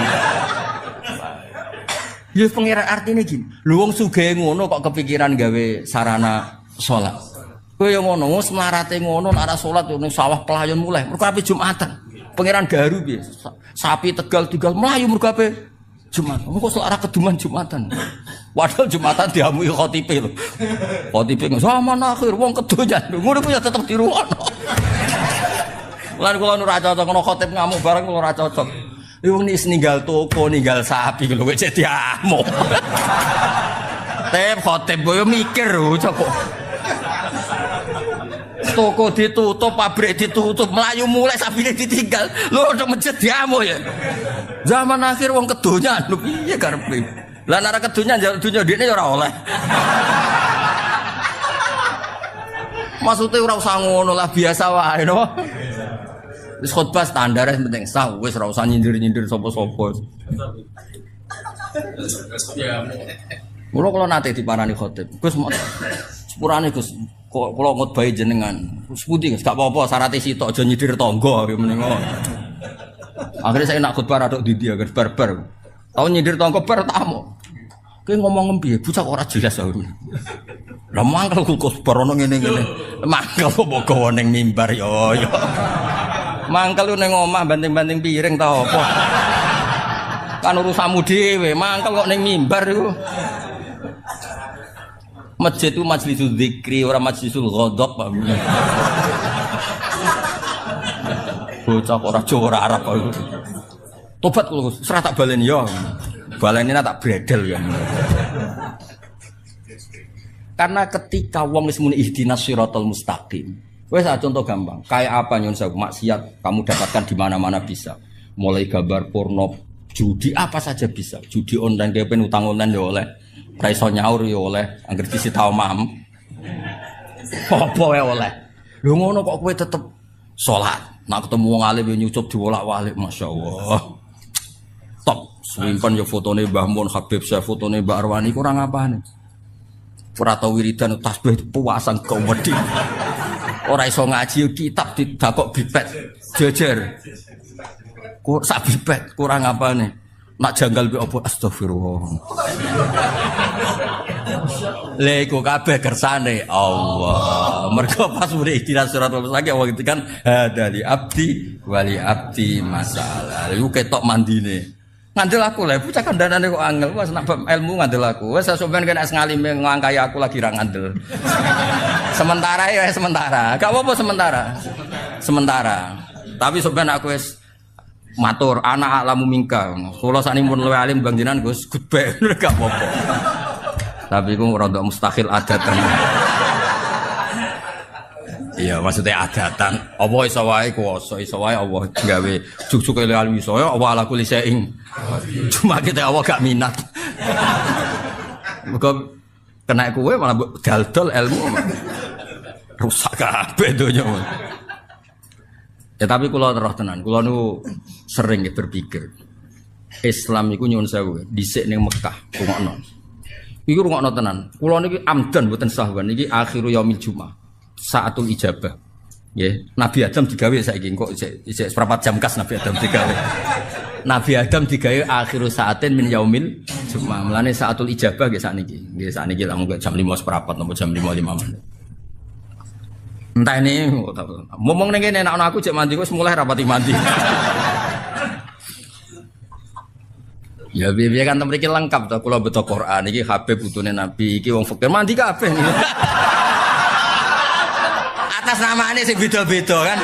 Yo pengiran artine gini. Lho wong sugih ngono kok kepikiran gawe sarana salat. Kowe yo ngono, wis mlarate ngono nek ora salat ning sawah pelayon mulai. Mergo ape Jumatan. Pengiran garu piye? Sapi Tegal mlayu mergo ape Jumat. Kok ora keduman Jumatan. Padahal Jumatan diamui khotibe lho. Khotibe zaman akhir wong kedonya. Ngono ku ya tetep diruwono. Lan kula ora cocok ngono khotib ngamuk bareng kula ora cocok. Wong nis ninggal toko, ninggal sapi lho wis diamuk. Tep khotib kowe mikir lho cocok. Toko ditutup, pabrik ditutup, melayu mulai sapine ditinggal. Lho nek masjid diamuk ya. Zaman akhir wong kedonya lho piye karepe. Lah nek kedonya njaluk donya dhekne ya ora oleh. Maksudnya ora usah ngono lah biasa wae no. Wis khotbah standar penting sah wis ora usah nyindir-nyindir sapa-sapa. Mula kula nate diparani khotib. Gus sepurane Gus kok kula ngutbahi jenengan. Sepundi Gus gak apa-apa syaratnya sitok aja nyindir tangga meneng. Akhirnya saya nak khotbah rada didi agar barbar. Tahu nyindir tangga bar tamu. Kowe ngomong piye? Bocah ora jelas aku. Lah mangkel kok barono ngene-ngene. Mangkel kok mbok gawa ning mimbar yo. Mangkel lu ning omah banting-banting piring ta apa? Kan urusanmu dhewe, mangkel kok ning mimbar iku. Masjid itu majlisul dzikri, ora majlisul ghadab, Pak. Bocah ora Jawa ora Arab iku. Tobat lu, serah tak baleni yo. Baleni tak bredel ya. Karena ketika wong wis muni ihdinas siratal mustaqim. Wes contoh gampang, kayak apa nyun sewu maksiat kamu dapatkan di mana-mana bisa. Mulai gambar porno, judi apa saja bisa. Judi online dia pen utang online ya oleh. Ra iso nyaur ya oleh, anggere disita omahmu. Apa wae oleh. Lho ngono kok kowe tetep salat. Nak ketemu wong alim yo nyucup diwolak-walik, masyaallah. Top, swimpen yo fotone Mbah Mun Habib Syekh, fotone Mbak Arwani kurang apane. Ora tau wiridan tasbih puasan komedi. Ora iso ngaji kitab didakok bipet jejer. Kok sak bipet kurang apane. Nak janggal be opo astagfirullah. Lha iku kabeh kersane Allah. Mergo pas muni ihdinas siratal mustaqim wong itu kan hadali abdi wali abdi masalah. Iku ketok mandine. Ngandel aku lah, bocah kandhanane kok angel, wes nak ilmu ngandel aku. Wes sampean kena ngalime ngangkai aku lagi ra ngandel. Sementara ya sementara. Gak apa-apa sementara. Sementara. Tapi sampean aku wis matur anak alamu mingka. Kula sakniki mun luwih alim Bang Jinan Gus gudbe gak apa-apa. Tapi ku rada mustahil adatan. Iya, maksudnya adatan. Apa iso wae kuwasa, iso wae Allah gawe juk-juke alim iso ya Allah ala kulli syai'in. Cuma kita Allah gak minat. Mergo kena kowe malah dal-dal ilmu. Rusak kabeh donya. Ya tapi kula terus tenan, kula niku sering berpikir Islam iku nyuwun sewu dhisik ning Mekah, rungokno. Iki rungokno tenan. Kula niki amdan mboten sahwan iki akhiru yaumil Jumat. Saatul ijabah. Nggih, Nabi Adam digawe saiki kok isih seprapat jam kas Nabi Adam digawe. Nabi Adam digawe akhiru saatin min yaumil Jumat. Mulane saatul ijabah nggih sakniki. Nggih sakniki lak mung jam 5 seprapat napa jam 5:05 menit. Entah ini ngomong ning kene nek aku cek mandi wis mulai rapati mandi. Ya biar kan mriki lengkap to kula beto Quran iki Habib putune Nabi iki wong fakir mandi kabeh. Atas namane sing beda-beda kan.